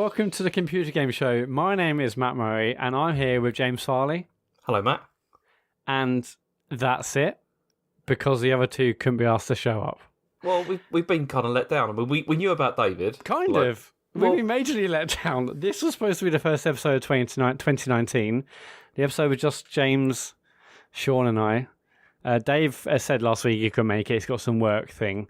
welcome to the Computer Game Show. My name is Matt Murray, and I'm here with James Farley. Hello, Matt. And that's it, because the other two couldn't be asked to show up. Well, we've been kind of let down. I mean, we knew about David. Kind of. We've been majorly let down. This was supposed to be the first episode of 2019. The episode was just James, Sean, and I. Dave said last week he couldn't make it. He's got some work thing.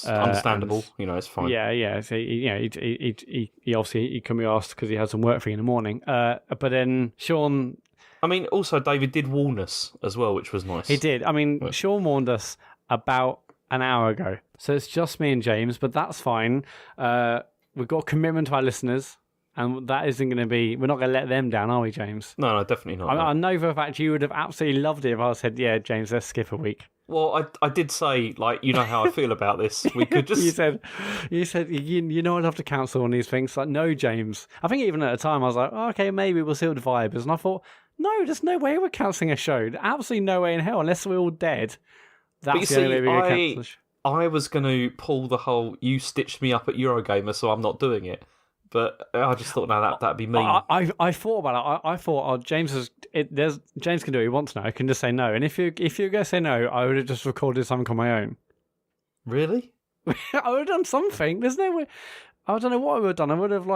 Understandable. It's fine. Yeah. So, he obviously he couldn't be asked because he had some work thing in the morning. But then Sean... I mean, also David did warn us as well, which was nice. He did. I mean, Sean warned us about an hour ago. So it's just me and James, but that's fine. We've got commitment to our listeners. And that isn't going to be... We're not going to let them down, are we, James? No, definitely not. I know for a fact you would have absolutely loved it if I said, yeah, James, let's skip a week. Well, I did say, you know how I feel about this. We could just... you said, you know I'd have to cancel on these things. Like, no, James. I think even at the time I was like, oh, okay, maybe we'll see what the vibe is. And I thought, no, there's no way we're cancelling a show. Absolutely no way in hell, unless we're all dead. That's the only way we're going to cancel the show. I was going to pull the whole, you stitched me up at Eurogamer, so I'm not doing it. But I just thought, no, that'd be mean. I thought about it. I thought, James can do what he wants now. I can just say no. And if you're going to say no, I would have just recorded something on my own. Really? I would have done something. There's no way. I don't know what I would have done. I would have,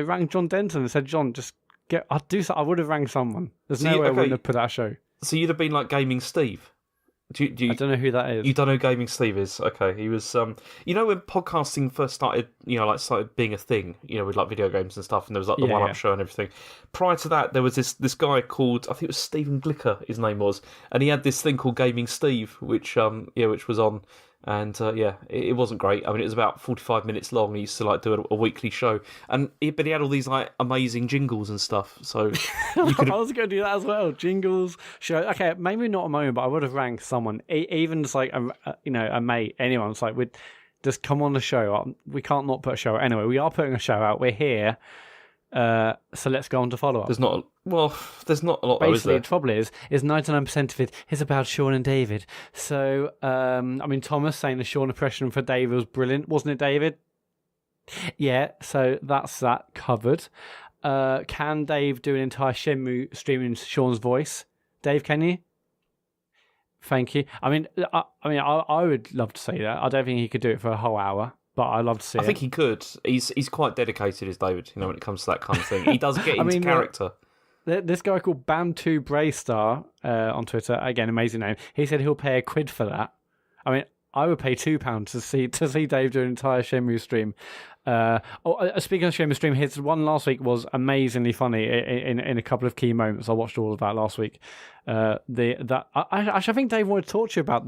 rang John Denton and said, John, I'd do something. I would have rang someone. There's no way I wouldn't have put that show. So you'd have been like Gaming Steve. I don't know who that is. You don't know who Gaming Steve is? Okay, he was. When podcasting first started, started being a thing, with like video games and stuff, and there was like the One Up show and everything. Prior to that, there was this guy called, I think it was Stephen Glicker, his name was, and he had this thing called Gaming Steve, which was on. And it wasn't great. I mean, it was about 45 minutes long. He used to do a weekly show, but he had all these amazing jingles and stuff. So I was going to do that as well. Jingles, show. Okay, maybe not a moment, but I would have rang someone, even just like a mate, anyone. It's like we'd just come on the show. We can't not put a show out. Anyway, we are putting a show out. We're here. So let's go on to follow up. There's not a lot. Basically, though, is there? The trouble is 99% of it is about Sean and David. So, Thomas saying the Sean impression for David was brilliant, wasn't it, David? Yeah. So that's that covered. Can Dave do an entire Shenmue stream in Sean's voice? Dave, can you? Thank you. I would love to say that. I don't think he could do it for a whole hour. But I love to see it. I think he could. He's quite dedicated, is David, when it comes to that kind of thing. He does get into character. This guy called Bam2 Braystar on Twitter, again, amazing name. He said he'll pay £1 for that. I mean, I would pay £2 to see Dave do an entire Shenmue stream. Speaking of Shenmue stream, his one last week was amazingly funny in a couple of key moments. I watched all of that last week. I think Dave wanted to talk to you about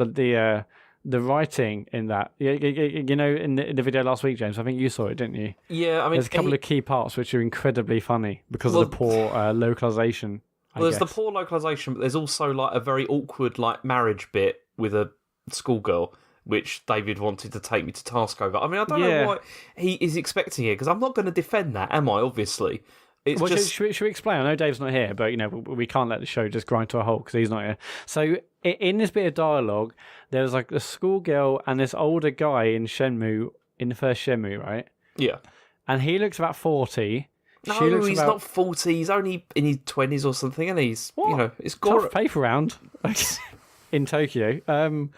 the writing in that, in the video last week, James. I think you saw it, didn't you? Yeah, I mean, there's a couple of key parts which are incredibly funny because of the poor localization. There's the poor localization, but there's also a very awkward marriage bit with a schoolgirl, which David wanted to take me to task over. I mean, I don't know what he is expecting here, because I'm not going to defend that, am I? Obviously. Should we explain? I know Dave's not here, but we can't let the show just grind to a halt because he's not here. So in this bit of dialogue, there was a schoolgirl and this older guy in Shenmue, in the first Shenmue, right? Yeah. And he looks about 40. No, he's not 40. He's only in his 20s or something, and he's it's tough paper round in Tokyo.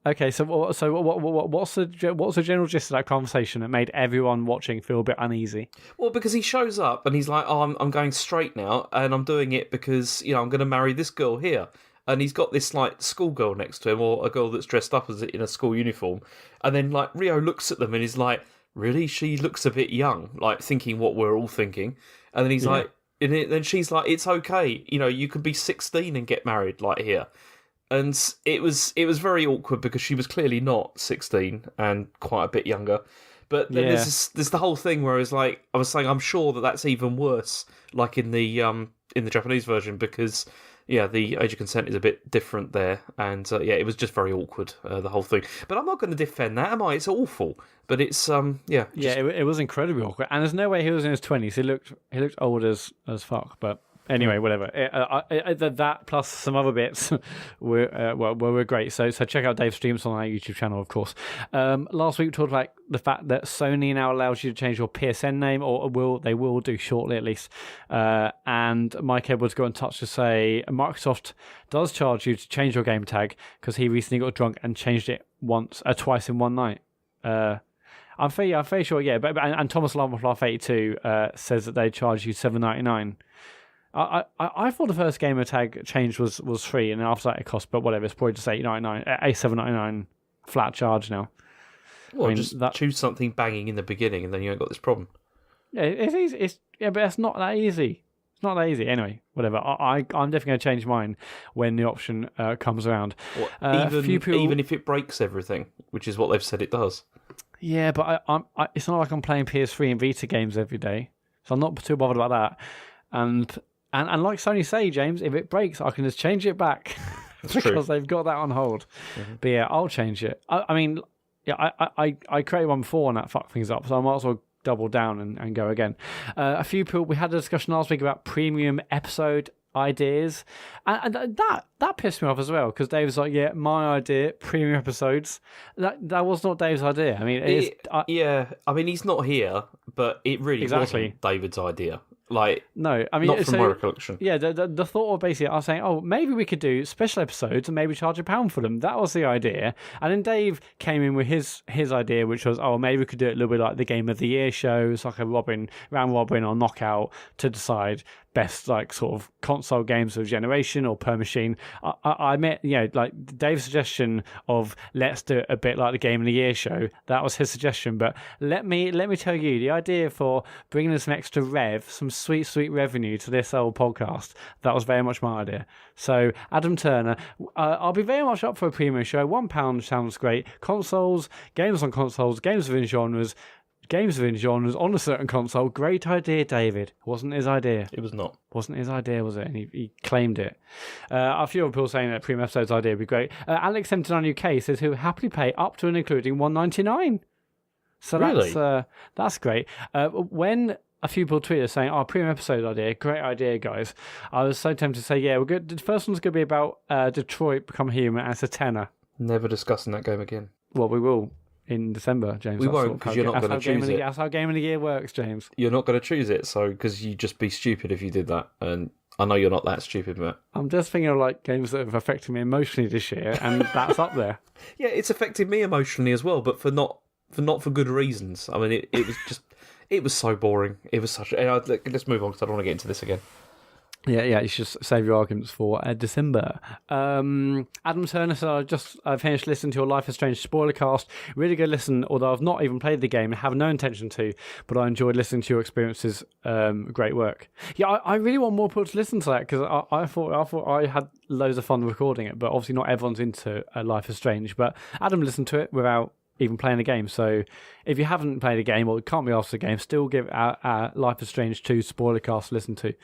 Okay, so what's the general gist of that conversation that made everyone watching feel a bit uneasy? Well, because he shows up and he's like, "Oh, I'm going straight now, and I'm doing it because I'm going to marry this girl here." And he's got this schoolgirl next to him, or a girl that's dressed up as in a school uniform. And then Rio looks at them and is like, "Really? She looks a bit young," thinking what we're all thinking. And then he's like, and then she's like, "It's okay, you could be 16 and get married here." And it was very awkward because she was clearly not 16 and quite a bit younger. But then there's the whole thing where it's I was saying, I'm sure that's even worse, in the Japanese version, because the age of consent is a bit different there, and it was just very awkward, the whole thing. But I'm not going to defend that, am I? It's awful, but it's it was incredibly awkward, and there's no way he was in his 20s. He looked old as fuck, but Anyway, whatever. That plus some other bits were great. So check out Dave's streams on our YouTube channel, of course. Last week we talked about the fact that Sony now allows you to change your PSN name, or they will do shortly at least. And Mike Edwards got in touch to say Microsoft does charge you to change your game tag because he recently got drunk and changed it twice in one night. I'm fairly sure, yeah. But Thomas Love 82 says that they charge you $7.99. I thought the first gamer tag change was free, and after that it cost, but whatever, it's probably just $8.99, $7.99 flat charge now. Well, just choose something banging in the beginning, and then you ain't got this problem. Yeah, it's easy. But it's not that easy. It's not that easy. Anyway, whatever. I'm definitely going to change mine when the option comes around. Even if it breaks everything, which is what they've said it does. Yeah, but it's not like I'm playing PS3 and Vita games every day, so I'm not too bothered about that. And like Sony say, James, if it breaks, I can just change it back because they've got that on hold. Mm-hmm. But yeah, I'll change it. I mean, yeah, I created one before and that fucked things up, so I might as well double down and go again. A few people, we had a discussion last week about premium episode ideas, and that pissed me off as well because Dave was like, yeah, my idea, premium episodes. That was not Dave's idea. I mean, I mean, he's not here, but it really wasn't David's idea. Like, no, I mean, not from my recollection. Yeah, the thought of basically, I was saying, oh, maybe we could do special episodes and maybe charge £1 for them. That was the idea. And then Dave came in with his idea, which was, oh, maybe we could do it a little bit like the Game of the Year show. It's like a round robin or knockout to decide best like sort of console games of generation or per machine. I met, like Dave's suggestion of let's do it a bit like the Game of the Year show. That was his suggestion. But let me tell you, the idea for bringing us some extra some sweet revenue to this old podcast, that was very much my idea. So Adam Turner, I'll be very much up for a premium show. £1 sounds great. Consoles, games on consoles, games within genres on a certain console. Great idea, David. Wasn't his idea. It was not. Wasn't his idea, was it? And he claimed it. A few other people saying that premium episode's idea would be great. Alex79 UK says he'll happily pay up to and including $1.99. So really? That's great. When a few people tweeted saying, oh, premium episode idea, great idea, guys, I was so tempted to say, yeah, we're good. The first one's going to be about Detroit Become Human, and it's a tenner. Never discussing that game again. Well, we will. In December, James. We won't, because you're not going to choose it. That's how Game of the Year works, James. You're not going to choose it, so because you'd just be stupid if you did that, and I know you're not that stupid, Matt. I'm just thinking of like games that have affected me emotionally this year, and that's up there. Yeah, it's affected me emotionally as well, but for not for good reasons. I mean, it was just it was so boring. It was such. Let's move on because I don't want to get into this again. Yeah, you should save your arguments for December. Adam Turner said, I finished listening to your Life is Strange spoiler cast. Really good listen, although I've not even played the game and have no intention to, but I enjoyed listening to your experiences. Great work. Yeah, I really want more people to listen to that because I thought I had loads of fun recording it, but obviously not everyone's into Life is Strange. But Adam listened to it without even playing a game. So if you haven't played a game or can't be asked a game, still give our Life is Strange 2 spoiler cast to listen to,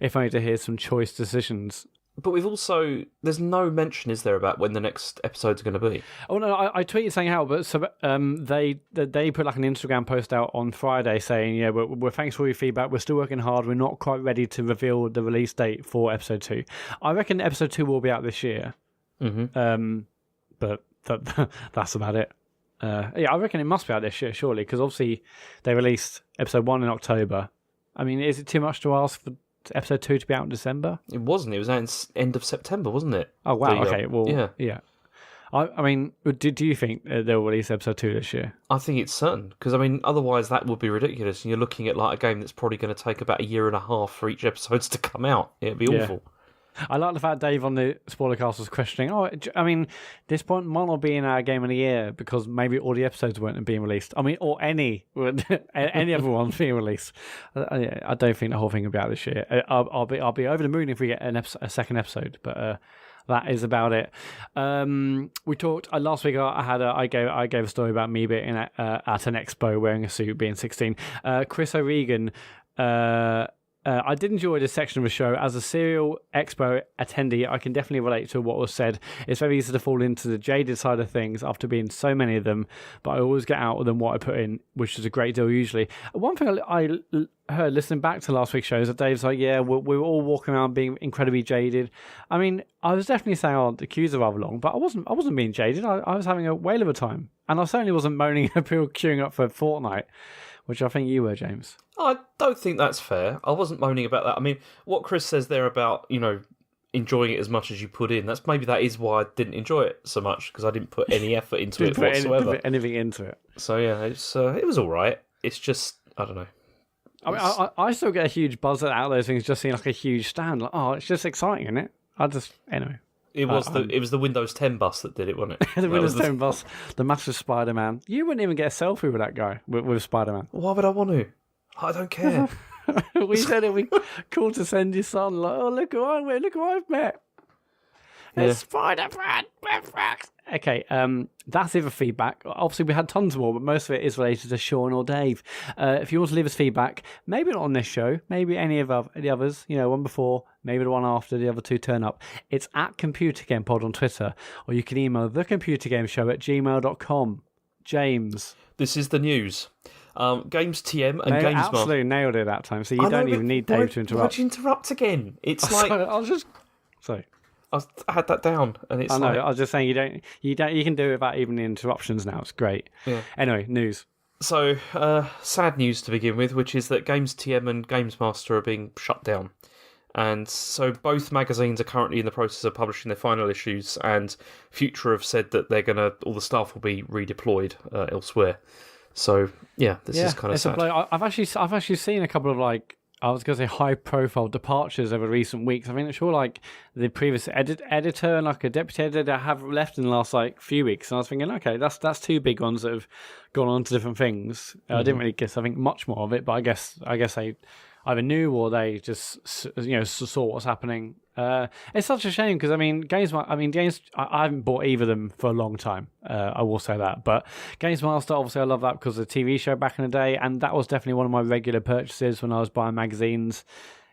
if only to hear some choice decisions. But we've also, there's no mention, is there, about when the next episode's going to be? Oh no, I tweeted saying how, but so they put like an Instagram post out on Friday saying, yeah, we're thanks for your feedback. We're still working hard. We're not quite ready to reveal the release date for episode 2. I reckon episode 2 will be out this year. Mm-hmm. But that's about it. Yeah, I reckon it must be out this year, surely, because obviously they released episode 1 in October. I mean, is it too much to ask for episode 2 to be out in December? It wasn't. It was out in end of September, wasn't it? Oh, wow. Okay, well, yeah. I mean, do you think they'll release episode 2 this year? I think it's certain, because, I mean, otherwise that would be ridiculous. And you're looking at like a game that's probably going to take about 1.5 years for each episode to come out. It'd be awful. I like the fact Dave on the spoiler cast was questioning, I mean, this point might not be in our Game of the Year because maybe all the episodes weren't being released. I mean, or any other ones being released. I don't think the whole thing will be out this year. I'll be over the moon if we get a second episode, but that is about it. We talked last week. I gave a story about me being at an expo wearing a suit, being 16. Chris O'Regan I did enjoy this section of the show. As a serial expo attendee, I can definitely relate to what was said. It's very easy to fall into the jaded side of things after being so many of them, but I always get out of them what I put in, which is a great deal usually. One thing I heard listening back to last week's show is that Dave's like, yeah, we were all walking around being incredibly jaded. I mean, I was definitely saying, oh, the queues are rather long, but I wasn't being jaded. I was having a whale of a time. And I certainly wasn't moaning at people queuing up for Fortnite, which I think you were, James. I don't think that's fair. I wasn't moaning about that. I mean, what Chris says there about, enjoying it as much as you put in, maybe that is why I didn't enjoy it so much, because I didn't put any effort into it whatsoever. Anything into it. So, yeah, it was all right. It's just, I don't know. I mean, I still get a huge buzz out of those things, just seeing like a huge stand. Like, oh, it's just exciting, isn't it? Anyway. It was the Windows 10 bus that did it, wasn't it? The Windows 10 bus, the massive Spider-Man. You wouldn't even get a selfie with that guy, with Spider-Man. Why would I want to? I don't care. We said it'd be cool to send your son, like, oh, look who I've met. Yeah. It's Spider-Man. Okay, that's it for feedback. Obviously, we had tons more, but most of it is related to Sean or Dave. If you want to leave us feedback, maybe not on this show, maybe any of the others, one before, maybe the one after the other two turn up. It's at ComputerGamePod on Twitter, or you can email thecomputergameshow@gmail.com. James. This is the news. Games TM and Games Master. Absolutely nailed it that time, so you don't even need Dave to interrupt. Why'd you interrupt again? It's like... Sorry. I had that down, and it's I know. I was just saying you can do it without even the interruptions now. It's great. Yeah. Anyway, news. So, sad news to begin with, which is that Games TM and Games Master are being shut down. And so both magazines are currently in the process of publishing their final issues, and Future have said that all the staff will be redeployed elsewhere. So, yeah, this is kind of sad. I've actually seen a couple of, I was going to say high-profile departures over recent weeks. I mean, I'm sure the previous editor and a deputy editor have left in the last few weeks, and I was thinking, okay, that's two big ones that have gone on to different things. I didn't really guess, I think, much more of it, but I guess they either knew or they just saw what's happening. It's such a shame because games. I haven't bought either of them for a long time. I will say that, but Games Master, obviously, I love that because of the TV show back in the day, and that was definitely one of my regular purchases when I was buying magazines.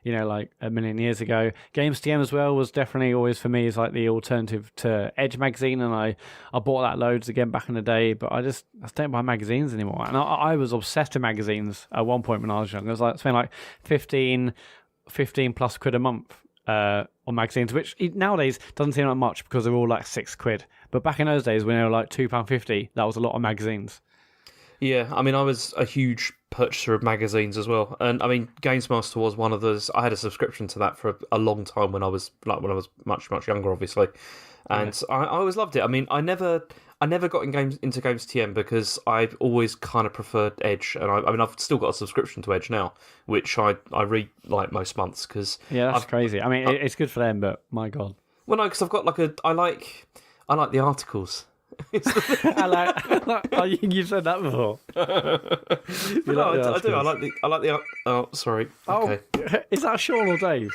Like a million years ago. Games TM as well was definitely always for me is like the alternative to Edge magazine, and I bought that loads again back in the day, but I don't buy magazines anymore. And I was obsessed with magazines at one point when I was young. I was spending 15 plus quid a month on magazines, which nowadays doesn't seem like much because they're all £6. But back in those days when they were £2.50, that was a lot of magazines. Yeah, I was a huge purchaser of magazines as well, and Games Master was one of those. I had a subscription to that for a long time when I was much younger, obviously, and yeah. I always loved it. I never got into Games TM because I've always kind of preferred Edge, and I've still got a subscription to Edge now, which I read most months because that's crazy. It's good for them, but my God. Well, no, because I've got I like the articles. You've said that before. I do. I like the. Oh, sorry. Okay. Is that Sean or Dave?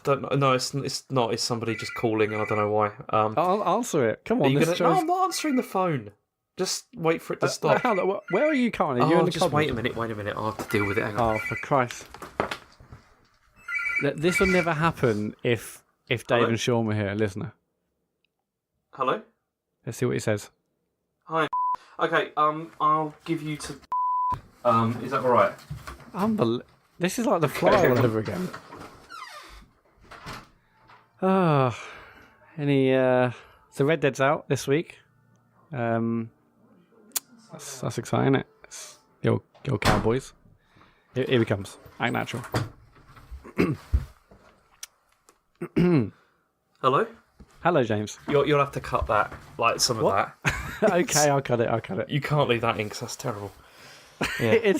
Don't know. No, it's not. It's somebody just calling, and I don't know why. I'll answer it. Come on. No, I'm not answering the phone. Just wait for it to stop. Where are you currently? You're in the just cupboard? Wait a minute. I'll have to deal with it. Hang on. Oh, for Christ! This would never happen if Dave and Sean were here, listener. Hello. Let's see what he says. Hi. Okay, I'll give you to... is that alright? This is like The Fly all over again. So Red Dead's out this week. That's exciting, isn't it? It's the old Cowboys. Here he comes. Act natural. Hello? Hello, James. You'll have to cut that, some of that. Okay, I'll cut it. You can't leave that in because that's terrible. Yeah.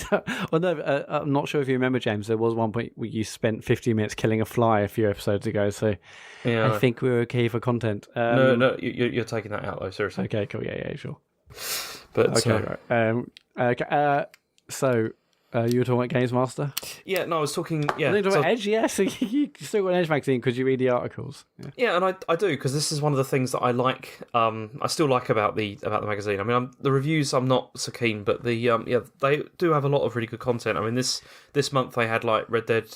I'm not sure if you remember, James. There was one point where you spent 50 minutes killing a fly a few episodes ago, so yeah, I think we're okay for content. No, you're taking that out though. Seriously. Okay, cool. Yeah, sure. But okay, right. So You were talking about Games Master? Yeah, no, I was talking. Yeah, I think about Edge. Yes, you still got an Edge magazine because you read the articles. Yeah, and I do, because this is one of the things that I like. I still like about the magazine. I mean, the reviews I'm not so keen, but the they do have a lot of really good content. I mean, this month they had like Red Dead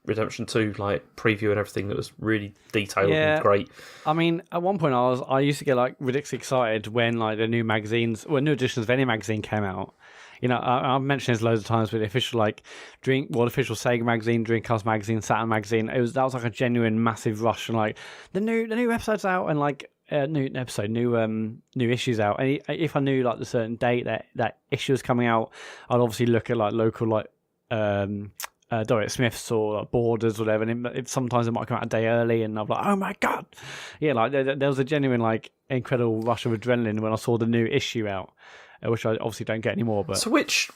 Redemption 2 like preview and everything that was really detailed and great. I mean, at one point I used to get like ridiculously excited when like the new magazines, or new editions of any magazine came out. You know, I've mentioned this loads of times with the official like official Sega magazine, Dreamcast magazine, Saturn magazine. That was like a genuine massive rush, and like the new episodes out, and like new issues out. And if I knew like the certain date that issue was coming out, I'd obviously look at like local like Dorrit Smiths or like, Borders, whatever. And sometimes it might come out a day early, and I'm like, oh my god, yeah, like there was a genuine like incredible rush of adrenaline when I saw the new issue out. Which I obviously don't get anymore. But so which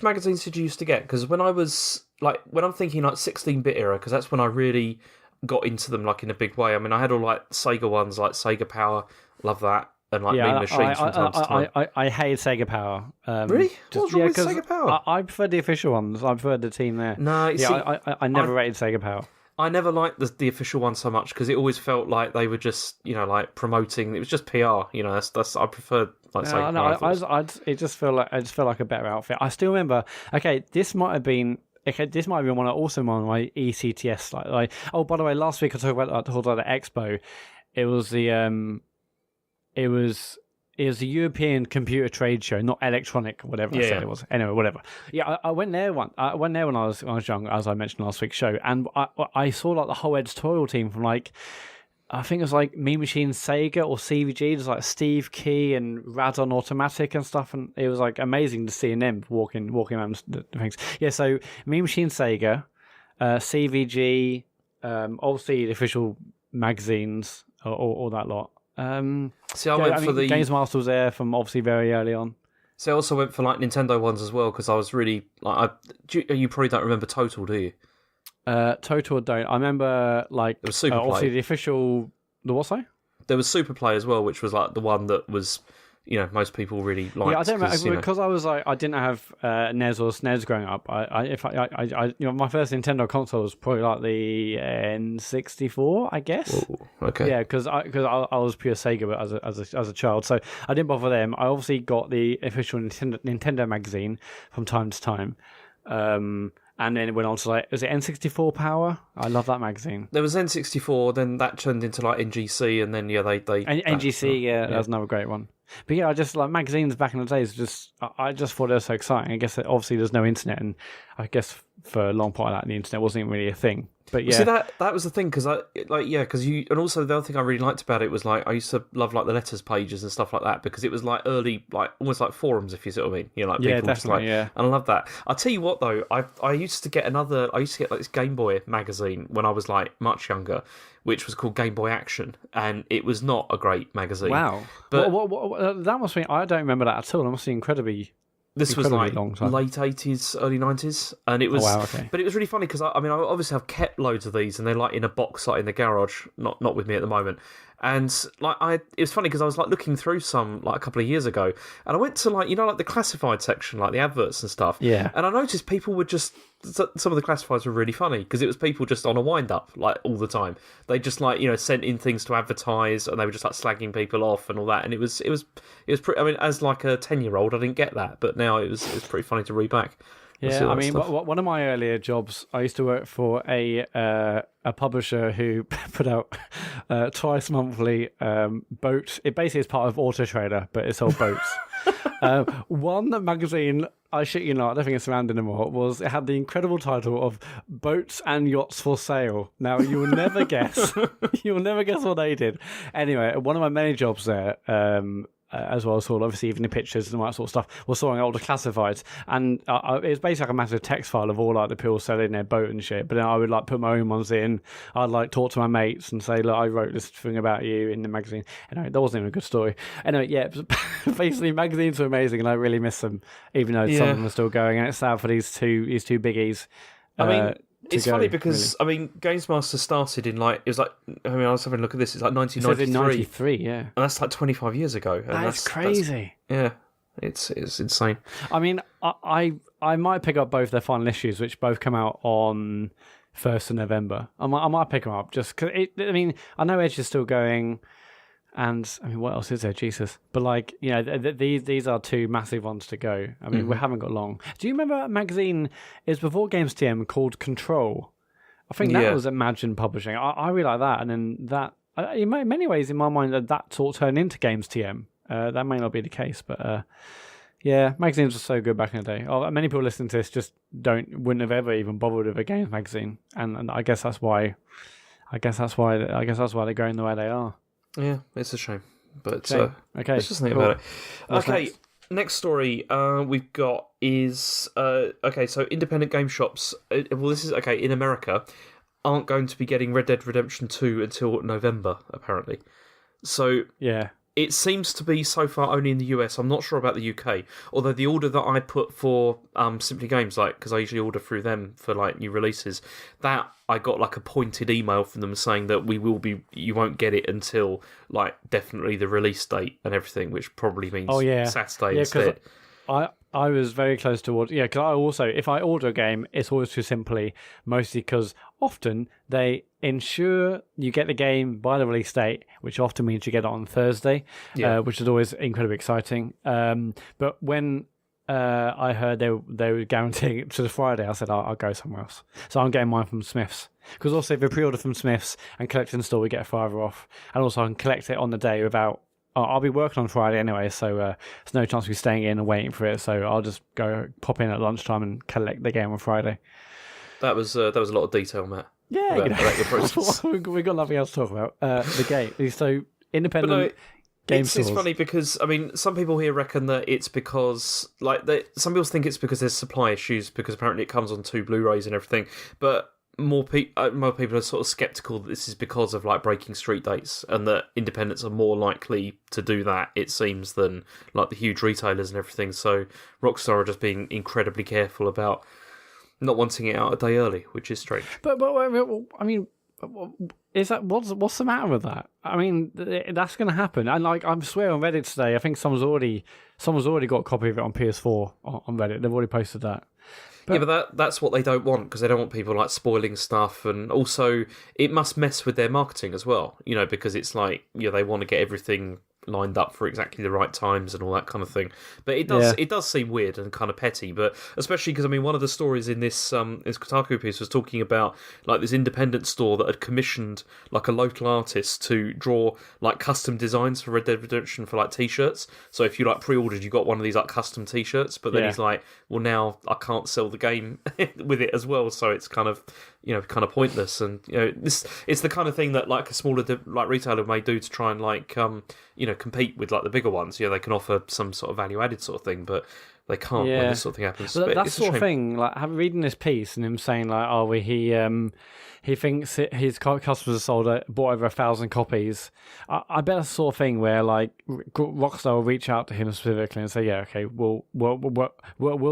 magazines did you used to get? Because when I'm thinking like 16-bit era, because that's when I really got into them like in a big way. I mean, I had all like Sega ones, like Sega Power, love that, and like Mean Machines from time to time. I hate Sega Power. Really? What's wrong with Sega Power? I preferred the official ones. I preferred the team there. No, I never rated Sega Power. I never liked the official one so much because it always felt like they were just, like promoting. It was just PR. That's I preferred like Sega Power. It just felt like a better outfit. I still remember. Okay, this might have been one of my ECTS. Like oh, by the way, last week I talked about the Expo. It was the European Computer Trade Show, not electronic, whatever I said it was. Anyway, whatever. Yeah, I went there when I was young, as I mentioned last week's show, and I saw like the whole editorial team from like, I think it was like Mean Machine Sega or CVG. There's like Steve Key and Radon Automatic and stuff, and it was like amazing to see them walking around the things. Yeah, so Mean Machine Sega, CVG, obviously the official magazines, all that lot. See, I went for the Games Master was there from obviously very early on. So I also went for like Nintendo ones as well because I was really like, you probably don't remember Total, do you? Total I don't. I remember like there was Super Play. Obviously the official what say? There was Super Play as well, which was like the one that was most people really liked. Yeah, I don't remember because I was like I didn't have NES or SNES growing up. I my first Nintendo console was probably like the N64, I guess. Ooh, okay. Yeah, because I was pure Sega as a child, so I didn't bother them. I obviously got the official Nintendo magazine from time to time. And then it went on to like, was it N64 Power? I love that magazine. There was N64, then that turned into like NGC, and then they NGC, that was another great one. But yeah, I just like magazines back in the days. I just thought they were so exciting. I guess that obviously there's no internet, and I guess for a long part of that, the internet wasn't really a thing. But yeah, see that was the thing because and also the other thing I really liked about it was like I used to love like the letters pages and stuff like that because it was like early, like almost like forums, if you see what I mean. Like people definitely, and I love that. I'll tell you what though, I used to get like this Game Boy magazine when I was like much younger, which was called Game Boy Action, and it was not a great magazine. Wow, but what that must mean I don't remember that at all. It must be incredibly. This was like late 80s, early 90s, and it was. Oh, wow, okay. But it was really funny because I obviously have kept loads of these, and they're like in a box like in the garage, not with me at the moment. And like it was funny because I was like looking through some like a couple of years ago, and I went to like like the classified section, like the adverts and stuff. Yeah. And I noticed people were just some of the classifieds were really funny because it was people just on a wind up like all the time. They just like sent in things to advertise, and they were just like slagging people off and all that. And it was pretty. I mean, as like a 10-year-old, I didn't get that, but now it was pretty funny to read back. Yeah, I mean, one of my earlier jobs, I used to work for a publisher who put out twice monthly boats. It basically is part of Auto Trader, but it sold boats. One magazine, I shit you not, I don't think it's around anymore, it had the incredible title of Boats and Yachts for Sale. Now, you will never guess. You will never guess what they did. Anyway, one of my many jobs there, as well as all obviously even the pictures and all that sort of stuff, was sorting older classifieds, and it was basically like a massive text file of all like the people selling their boat and shit. But then I would like put my own ones in. I'd like talk to my mates and say, look, I wrote this thing about you in the magazine. Anyway, that wasn't even a good story. Anyway, yeah, basically magazines were amazing, and I really miss them, even though some of them are still going. And it's sad for these two biggies. I mean. It's funny because, really. I mean, Games Master started in I was having a look at this, it's like 1993. It says in 93, yeah. And that's like 25 years ago. And that's crazy. Yeah, it's insane. I mean, I might pick up both their final issues, which both come out on 1st of November. I might pick them up just because I mean, I know Edge is still going, and I mean, what else is there? Jesus, but like, you know, these are two massive ones to go. I mean, we haven't got long. Do you remember that magazine? Is before Games TM called Control? I think that was Imagine Publishing. I really like that, and then that in many ways, in my mind, that sort of turned into Games TM. That may not be the case, but. Yeah, magazines were so good back in the day. Many people listening to this just wouldn't have ever even bothered with a games magazine, and I guess that's why. I guess that's why they're going the way they are. Yeah, it's a shame, but okay, let's just think about it. Okay, next story we've got is so independent game shops. Well, this is in America, aren't going to be getting Red Dead Redemption 2 until November apparently. So yeah. It seems to be so far only in the US. I'm not sure about the UK. Although the order that I put for Simply Games, because I usually order through them for like new releases, that I got like a pointed email from them saying that you won't get it until like definitely the release date and everything, which probably means Saturday instead. I was very close to order. Yeah, because I also, if I order a game, it's always too simply, mostly because often they ensure you get the game by the release date, which often means you get it on Thursday, which is always incredibly exciting. But when I heard they were guaranteeing it to the Friday, I said, I'll go somewhere else. So I'm getting mine from Smith's. Because also, if you pre-order from Smith's and collect in store, we get a $5 off. And also, I can collect it on the day without... I'll be working on Friday anyway, so there's no chance of me staying in and waiting for it. So I'll just pop in at lunchtime and collect the game on Friday. That was a lot of detail, Matt. Yeah, about your process. We've got nothing else to talk about. The game. So independent game stores. It's funny because I mean, some people here reckon that it's because some people think it's because there's supply issues because apparently it comes on 2 Blu-rays and everything, but. More people are sort of skeptical that this is because of like breaking street dates and that independents are more likely to do that, it seems, than like the huge retailers and everything. So Rockstar are just being incredibly careful about not wanting it out a day early, which is strange. But I mean, is that what's the matter with that? I mean, that's going to happen. And like, I swear on Reddit today, I think someone's already got a copy of it on PS4 on Reddit. They've already posted that. But that's what they don't want, because they don't want people like spoiling stuff, and also it must mess with their marketing as well, because it's like, they want to get everything lined up for exactly the right times and all that kind of thing. But it does seem weird and kind of petty, but especially because I mean, one of the stories in this Kotaku piece was talking about like this independent store that had commissioned like a local artist to draw like custom designs for Red Dead Redemption for like t-shirts. So if you like pre-ordered, you got one of these like custom t-shirts, but then he's like, well, now I can't sell the game with it as well, so it's kind of pointless. And it's the kind of thing that like a smaller like retailer may do to try and like compete with like the bigger ones. They can offer some sort of value added sort of thing, but they can't when this sort of thing happens. But that's the sort of thing. Like reading this piece and him saying like, he thinks his customers have bought over 1,000 copies. I bet that's the sort of thing where like Rockstar will reach out to him specifically and say, yeah, okay, we'll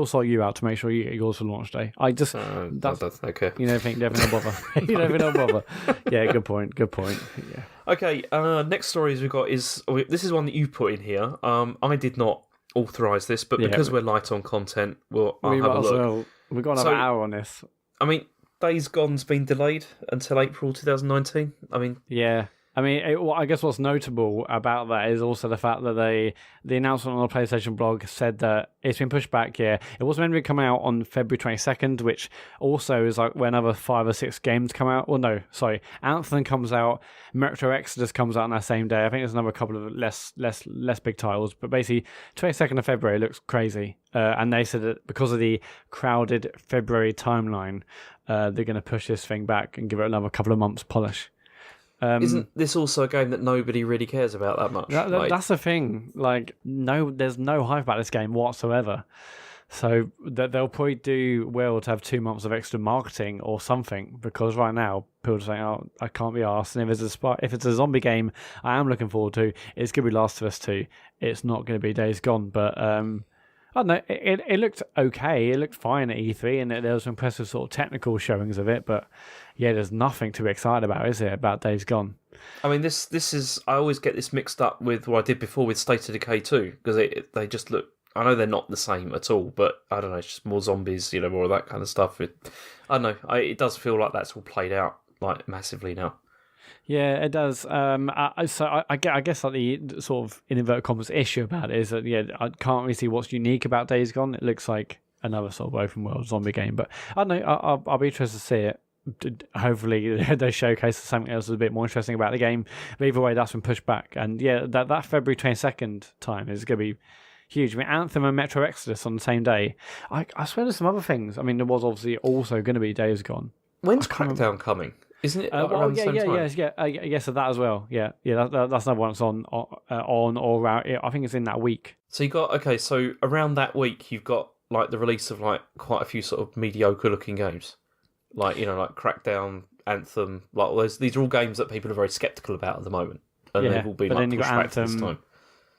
sort you out to make sure you get yours for launch day. I just that's okay. You never know bother. You never know bother. Yeah, good point. Yeah. Okay. Next stories we've got is this is one that you put in here. I did not authorise this, but because we're light on content, I'll have a look. Well, we've got another hour on this. I mean, Days Gone's been delayed until April 2019. I mean, yeah. I mean, I guess what's notable about that is also the fact that the announcement on the PlayStation blog said that it's been pushed back. Yeah, it was meant to come out on February 22nd, which also is like when another 5 or 6 games come out. Well, no, sorry, Anthem comes out, Metro Exodus comes out on that same day. I think there's another couple of less big titles, but basically 22nd of February looks crazy. And they said that because of the crowded February timeline, they're going to push this thing back and give it another couple of months polish. Isn't this also a game that nobody really cares about that much? That's the thing. Like, there's no hype about this game whatsoever. So they'll probably do well to have 2 months of extra marketing or something, because right now people are saying, "Oh, I can't be arsed." And if it's a zombie game, I am looking forward to. It's going to be Last of Us 2. It's not going to be Days Gone, but I don't know. It looked okay. It looked fine at E3, and there was impressive sort of technical showings of it. But yeah, there's nothing to be excited about, is it? About Days Gone. I mean, this is. I always get this mixed up with what I did before with State of Decay 2, because they just look I know they're not the same at all, but I don't know. It's just more zombies, more of that kind of stuff. I don't know. It does feel like that's all played out like massively now. Yeah, it does. I guess like the sort of in inverted commas issue about it is that I can't really see what's unique about Days Gone. It looks like another sort of open world zombie game, but I don't know. I'll be interested to see it. Hopefully they showcase something else that's a bit more interesting about the game. But either way, that's been pushed back, and that February 22nd time is going to be huge. I mean, Anthem and Metro Exodus on the same day. I swear there's some other things. I mean, there was obviously also going to be Days Gone. When's Crackdown coming? Isn't it around the same time? Yes, so that as well. Yeah. That's another one that's on or around. I think it's in that week. So you got so around that week you've got like the release of like quite a few sort of mediocre looking games, like like Crackdown, Anthem. Like these are all games that people are very skeptical about at the moment, and they've all been like pushed back to this time.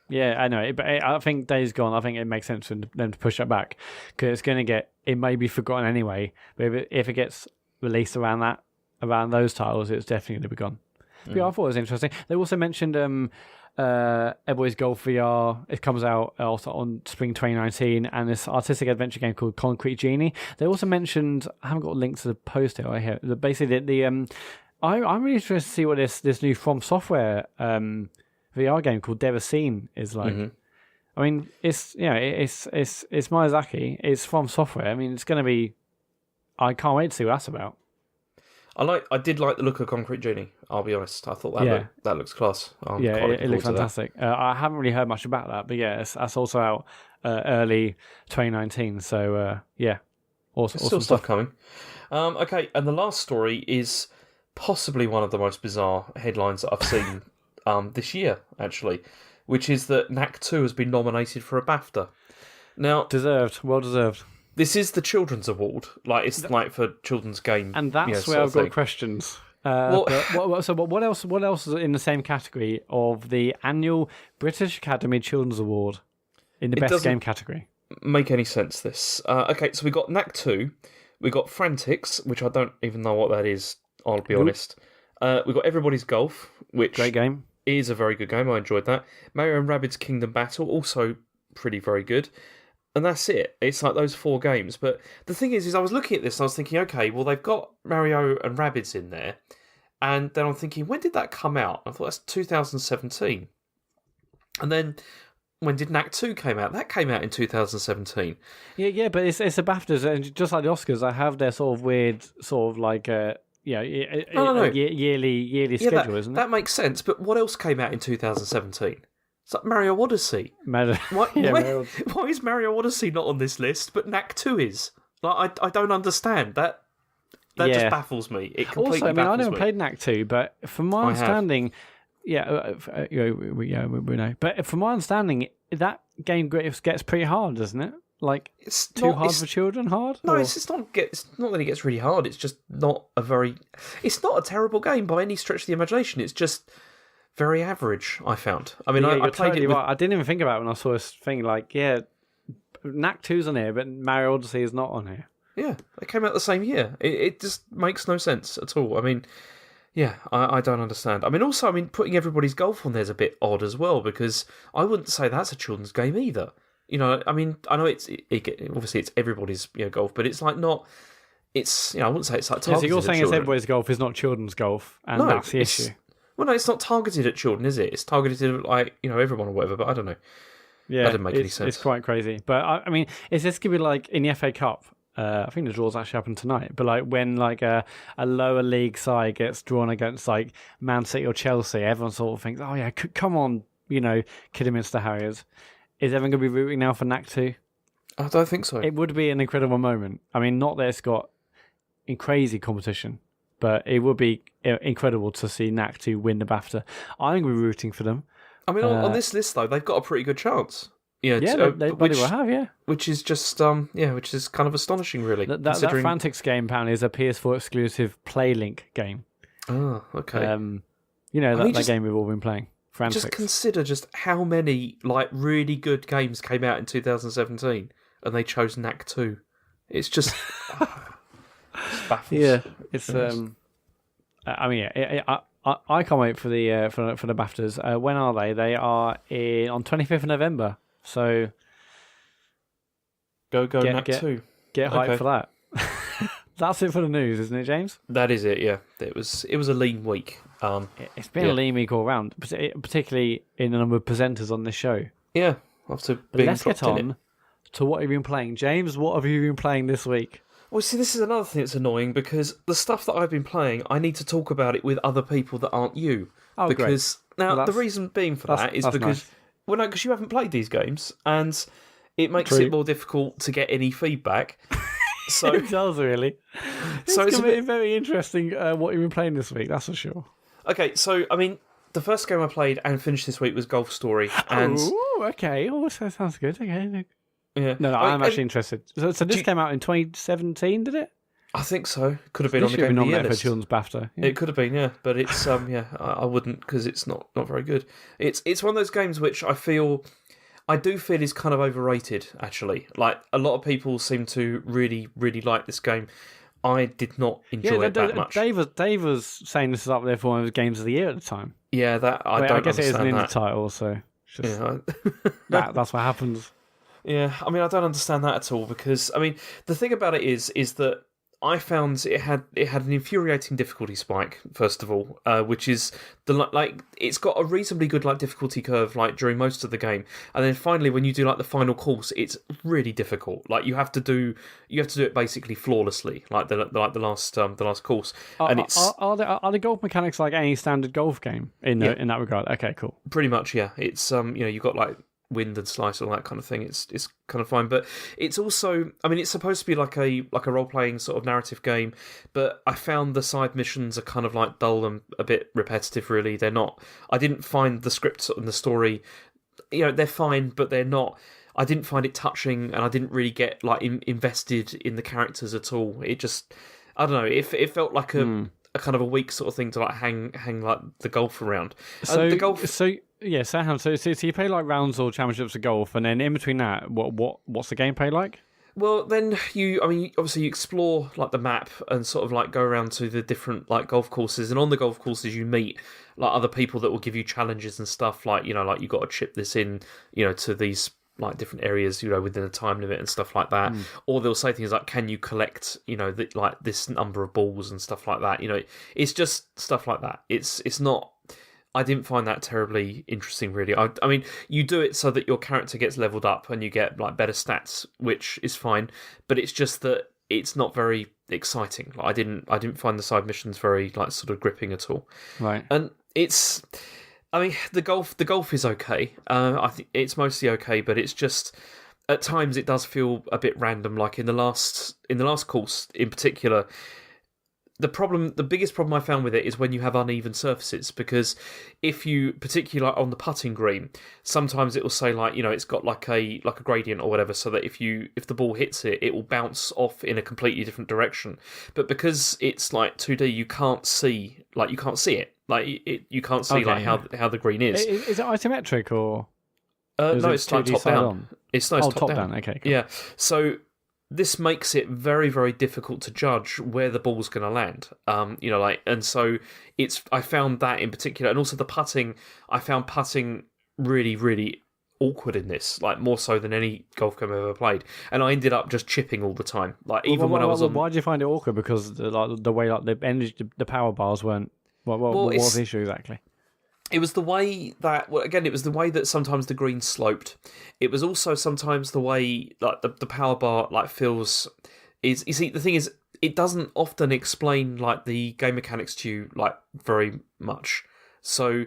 Yeah, I know, but I think Days Gone. I think it makes sense for them to push that back because it's going to get. It may be forgotten anyway, but if it gets released around those titles, it's definitely going to be gone. Yeah, I thought it was interesting. They also mentioned Everybody's Golf VR. It comes out also on spring 2019, and this artistic adventure game called Concrete Genie. They also mentioned, I haven't got a link to the post here. I hear basically I'm really interested to see what this new From Software VR game called Devaseen is like. Mm-hmm. I mean, it's Miyazaki. It's From Software. I mean, it's going to be. I can't wait to see what that's about. I did like the look of Concrete Genie. I'll be honest. I thought that looks class. It looks fantastic. I haven't really heard much about that, but that's also out early 2019. So awesome stuff coming. Okay, and the last story is possibly one of the most bizarre headlines that I've seen this year, actually, which is that Knack 2 has been nominated for a BAFTA. Now, well deserved. This is the Children's Award, it's like for children's game, and that's where I've got questions. What else is in the same category of the annual British Academy Children's Award in the best game category? Make any sense? This okay? So we got Knack 2, we got Frantics, which I don't even know what that is. I'll be honest. We got Everybody's Golf, which great game, is a very good game. I enjoyed that. Mario and Rabbids Kingdom Battle, also very good. And that's it. It's like those 4 games. But the thing is I was looking at this and I was thinking, okay, well, they've got Mario and Rabbids in there. And then I'm thinking, when did that come out? I thought that's 2017. And then when did Knack 2 came out? That came out in 2017. Yeah, but it's a BAFTAs, and just like the Oscars, I have their sort of weird, sort of like yearly schedule, isn't it? That makes sense. But what else came out in 2017? It's like Mario Odyssey. Why is Mario Odyssey not on this list, but Knack 2 is? Like, I don't understand. That just baffles me. It completely baffles me. I never played Knack 2, but from my understanding, we know. But from my understanding, that game gets pretty hard, doesn't it? Like, it's too hard for children. Hard? No, it's not that it gets really hard. It's just not a very. It's not a terrible game by any stretch of the imagination. It's just very average, I found. I mean, I played it. I didn't even think about it when I saw this thing. Like, Knack 2's on here, but Mario Odyssey is not on here. Yeah, they came out the same year. It just makes no sense at all. I mean, I don't understand. I mean, also, putting Everybody's Golf on there is a bit odd as well, because I wouldn't say that's a children's game either. I mean, I know obviously it's Everybody's Golf, but it's like not. It's I wouldn't say it's like targeted. So you're saying it's Everybody's Golf is not children's golf, and that's the issue. Well, no, it's not targeted at children, is it? It's targeted at, everyone or whatever, but I don't know. Yeah, that didn't make any sense. It's quite crazy. But, I mean, is this going to be like in the FA Cup? I think the draw's actually happened tonight. But, like, when, like, a lower league side gets drawn against, like, Man City or Chelsea, everyone sort of thinks, oh, yeah, come on, Kidderminster Harriers. Is everyone going to be rooting now for Knack 2? I don't think so. It would be an incredible moment. I mean, not that it's got crazy competition, but it would be incredible to see Knack 2 win the BAFTA. I'm going to be rooting for them. I mean, on this list, though, they've got a pretty good chance. They will have, yeah. Which is just, which is kind of astonishing, really. That Frantics game, apparently, is a PS4 exclusive PlayLink game. Oh, okay. That game we've all been playing. Frantics. Just consider just how many, like, really good games came out in 2017, and they chose Knack 2. It's just... It's baffles. Yeah, it's I can't wait for the BAFTAs. When are they? They are on 25th of November. So Go Nat Get 2. get hyped Okay. for that. That's it for the news, isn't it, James? That is it. Yeah, it was a lean week. It's been a lean week all round, particularly in the number of presenters on this show. Yeah, after But being let's get dropped in it. on to what you've been playing. James, what have you been playing this week? Well, see, this is another thing that's annoying because the stuff that I've been playing, I need to talk about it with other people that aren't you. Oh, because great. now Well, the reason being for that is that's because nice. well, no, because you haven't played these games, and it makes True. it more difficult to get any feedback. So, It does, really. so It's it's a going to be bit very interesting what you've been playing this week, that's for sure. okay. So, I mean, the first game I played and finished this week was Golf Story, and Oh, okay. Oh, that sounds good. Okay. yeah, No, I mean, I'm actually interested. So this came out in 2017, did it? I think so. Could have been This on the should be Game of the Year nominated for list. Children's BAFTA. Yeah. It could have been, yeah, but it's yeah, I wouldn't because it's not very good. It's one of those games which I do feel is kind of overrated. Actually, like a lot of people seem to really like this game. I did not enjoy it that much. Dave was saying this is up there for one of his games of the year at the time. Yeah, that I Wait, don't I guess it is understand an indie that. title, so it's just Yeah, that's what happens. yeah. I mean, I don't understand that at all because I mean, the thing about it is that I found it had an infuriating difficulty spike. First of all, which is like it's got a reasonably good like difficulty curve like during most of the game, and then finally when you do like the final course, it's really difficult. Like you have to do it basically flawlessly, like the last course, and it's Are the golf mechanics like any standard golf game in that regard? Okay, cool. pretty much yeah. It's you've got like wind and slice all that kind of thing. It's kind of fine, but it's also I mean it's supposed to be like a role playing sort of narrative game, but I found the side missions are kind of like dull and a bit repetitive. Really, they're not. I didn't find the script and the story. They're fine, but they're not. I didn't find it touching, and I didn't really get like invested in the characters at all. It just I don't know. It felt like a kind of a weak sort of thing to like hang like the golf around. So the golf. So yeah, so you play like rounds or championships of golf, and then in between that, what's the gameplay like? Well, then obviously you explore like the map and sort of like go around to the different like golf courses, and on the golf courses you meet like other people that will give you challenges and stuff like like you got to chip this in to these like different areas within a time limit and stuff like that, or they'll say things like can you collect like this number of balls and stuff like that. It's just stuff like that. It's not. I didn't find that terribly interesting, really. I mean, you do it so that your character gets leveled up and you get like better stats, which is fine. But it's just that it's not very exciting. Like, I didn't find the side missions very like sort of gripping at all. Right. And it's, I mean, the golf is okay. I think it's mostly okay, but it's just at times it does feel a bit random. Like in the last course in particular. The biggest problem I found with it is when you have uneven surfaces, because if you, particularly like on the putting green, sometimes it will say like it's got like a gradient or whatever, so that if the ball hits it, it will bounce off in a completely different direction. But because it's like 2D, you can't see it. Like you can't see how the green is. Is it isometric or? No, it's like 2D top side down. on? It's top down. Okay, cool. Yeah, so. This makes it very, very difficult to judge where the ball's going to land. And so I found that in particular, and also the putting. I found putting really, really awkward in this, like more so than any golf game I've ever played. And I ended up just chipping all the time. Like even when I was on. Why did you find it awkward? Because the way like the energy, the power bars weren't. What was the issue exactly? It was the way that, well, again, it was the way that sometimes the green sloped. It was also sometimes the way like the power bar like feels is. You see, the thing is, it doesn't often explain like the game mechanics to you like very much. So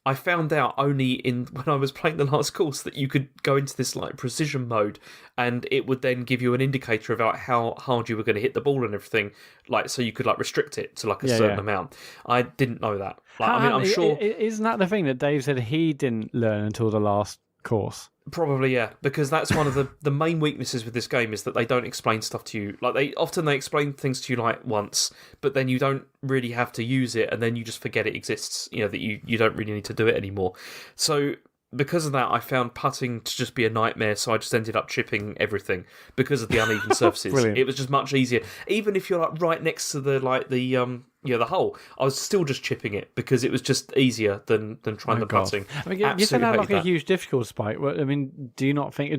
I found out only when I was playing the last course that you could go into this like precision mode, and it would then give you an indicator about how hard you were going to hit the ball and everything, like so you could like restrict it to like a certain amount. I didn't know that. Like, I mean, I'm sure. Isn't that the thing that Dave said he didn't learn until the last course? Probably, yeah, because that's one of the main weaknesses with this game is that they don't explain stuff to you. Like they explain things to you like once, but then you don't really have to use it, and then you just forget it exists. That you don't really need to do it anymore. So because of that, I found putting to just be a nightmare. So I just ended up chipping everything because of the uneven surfaces. Brilliant. It was just much easier, even if you're like right next to the the hole. I was still just chipping it because it was just easier than trying the God. putting. I mean, you said Absolutely it had like hated a that. huge difficulty spike. I mean, do you not think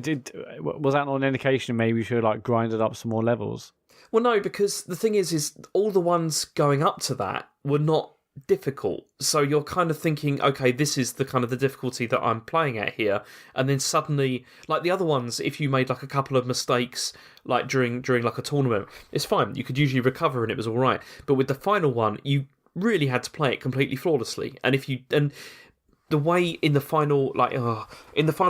was that not an indication maybe you should like grinded up some more levels? Well, no, because the thing is all the ones going up to that were not difficult. So you're kind of thinking, okay, this is the kind of the difficulty that I'm playing at here, and then suddenly, like the other ones, if you made like a couple of mistakes, like during like a tournament, it's fine. You could usually recover, and it was all right. But with the final one, you really had to play it completely flawlessly, and the way in the final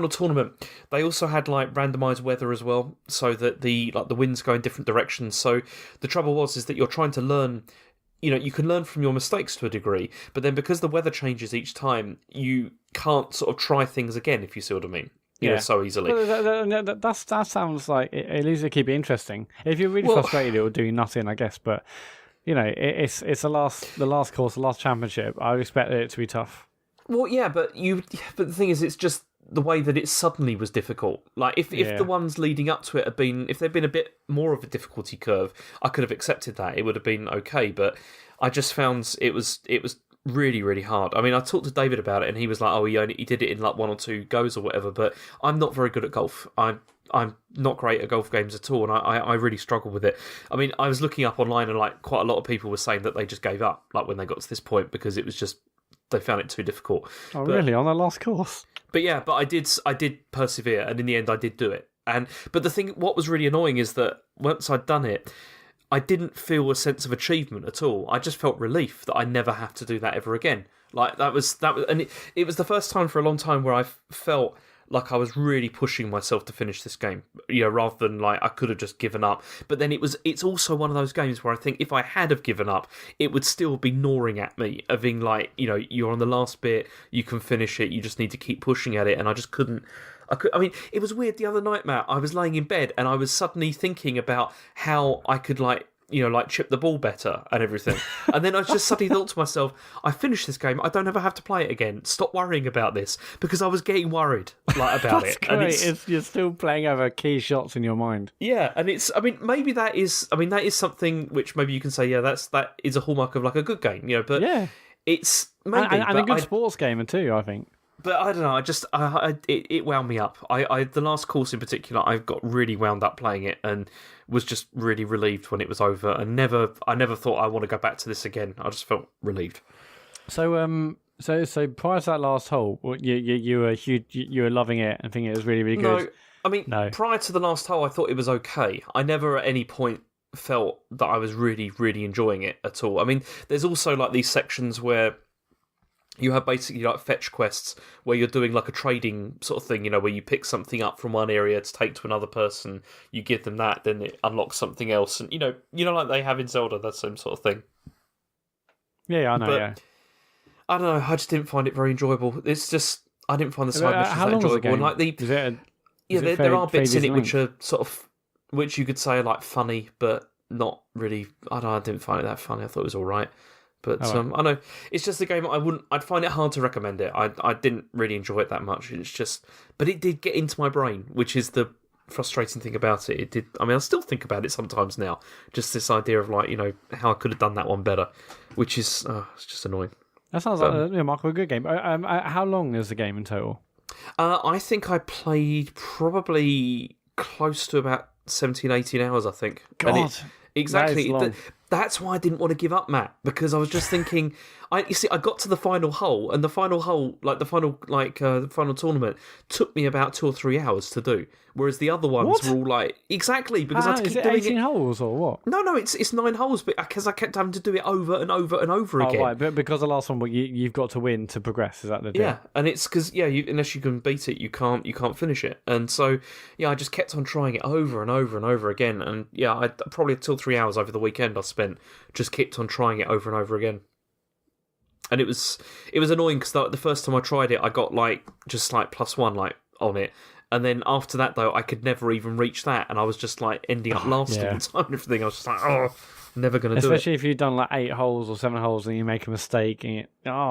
tournament, they also had like randomized weather as well, so that the winds go in different directions. So the trouble is that you're trying to learn. You can learn from your mistakes to a degree, but then because the weather changes each time, you can't sort of try things again, if you see what I mean. So easily. That sounds like at least it keep it interesting. If you're really frustrated, it will do nothing, I guess. But it's the last course, the last championship. I would expect it to be tough. Well, yeah, but the thing is, it's just the way that it suddenly was difficult. Like if the ones leading up to it if there'd been a bit more of a difficulty curve, I could have accepted that. It would have been okay, but I just found it was really, really hard. I mean, I talked to David about it, and he was like, "Oh, he did it in like 1 or 2 goes or whatever." But I'm not very good at golf. I'm not great at golf games at all, and I really struggle with it. I mean, I was looking up online, and like quite a lot of people were saying that they just gave up, like when they got to this point, because it was just they found it too difficult. Oh, really? On the last course? But yeah, I did persevere, and in the end, I did do it. But the thing, what was really annoying is that once I'd done it, I didn't feel a sense of achievement at all. I just felt relief that I never have to do that ever again. Like that was, and it was the first time for a long time where I felt like I was really pushing myself to finish this game, rather than like I could have just given up. But then it's also one of those games where I think if I had have given up, it would still be gnawing at me, of being like, you're on the last bit, you can finish it, you just need to keep pushing at it, and I just couldn't. I mean, it was weird the other night, Matt. I was laying in bed and I was suddenly thinking about how I could chip the ball better and everything. And then I just suddenly thought to myself, I finished this game, I don't ever have to play it again. Stop worrying about this, because I was getting worried about That's it. Great. And you're still playing over key shots in your mind. yeah, and maybe that is something which maybe you can say, yeah, that is a hallmark of like a good game, but yeah, it's maybe and a good sports gamer too, I think. But I don't know. It wound me up. The last course in particular, I got really wound up playing it, and was just really relieved when it was over. And I never thought I want to go back to this again. I just felt relieved. So so prior to that last hole, you were loving it and thinking it was really, really good. No, I mean, prior to the last hole, I thought it was okay. I never at any point felt that I was really, really enjoying it at all. I mean, there's also like these sections where you have basically like fetch quests where you're doing like a trading sort of thing, where you pick something up from one area to take to another person, you give them that, then it unlocks something else, and like they have in Zelda, that same sort of thing. Yeah, I know. But, I don't know. I just didn't find it very enjoyable. It's just I didn't find the side missions that enjoyable. And like there are bits in it which are sort of which you could say are like funny, but not really. I didn't find it that funny. I thought it was all right. But I know it's just a game I'd find it hard to recommend it. I didn't really enjoy it that much. It's just, but it did get into my brain, which is the frustrating thing about it. It did. I mean, I still think about it sometimes now. Just this idea of like, how I could have done that one better, which is it's just annoying. That sounds like Marco, a good game. How long is the game in total? I think I played probably close to about 17, 18 hours, I think. God, exactly. That's why I didn't want to give up, Matt, because I was just thinking. I got to the final hole, and the final hole, like the final tournament, took me about 2 or 3 hours to do. Whereas the other ones were all like exactly because I had to keep doing 18 holes or what? No, it's 9 holes, but because I kept having to do it over and over and over again. Oh, right, but because the last one, you've got to win to progress. Is that the deal? Yeah, and it's because unless you can beat it, you can't finish it. And so I just kept on trying it over and over and over again. And I probably 2 or 3 hours over the weekend I spent just kept on trying it over and over again. And it was annoying because the first time I tried it, I got just +1 on it. And then after that, though, I could never even reach that. And I was just ending up last all the time and everything. I was just like, oh, Never going to do it. Especially if you've done like 8 holes or 7 holes and you make a mistake,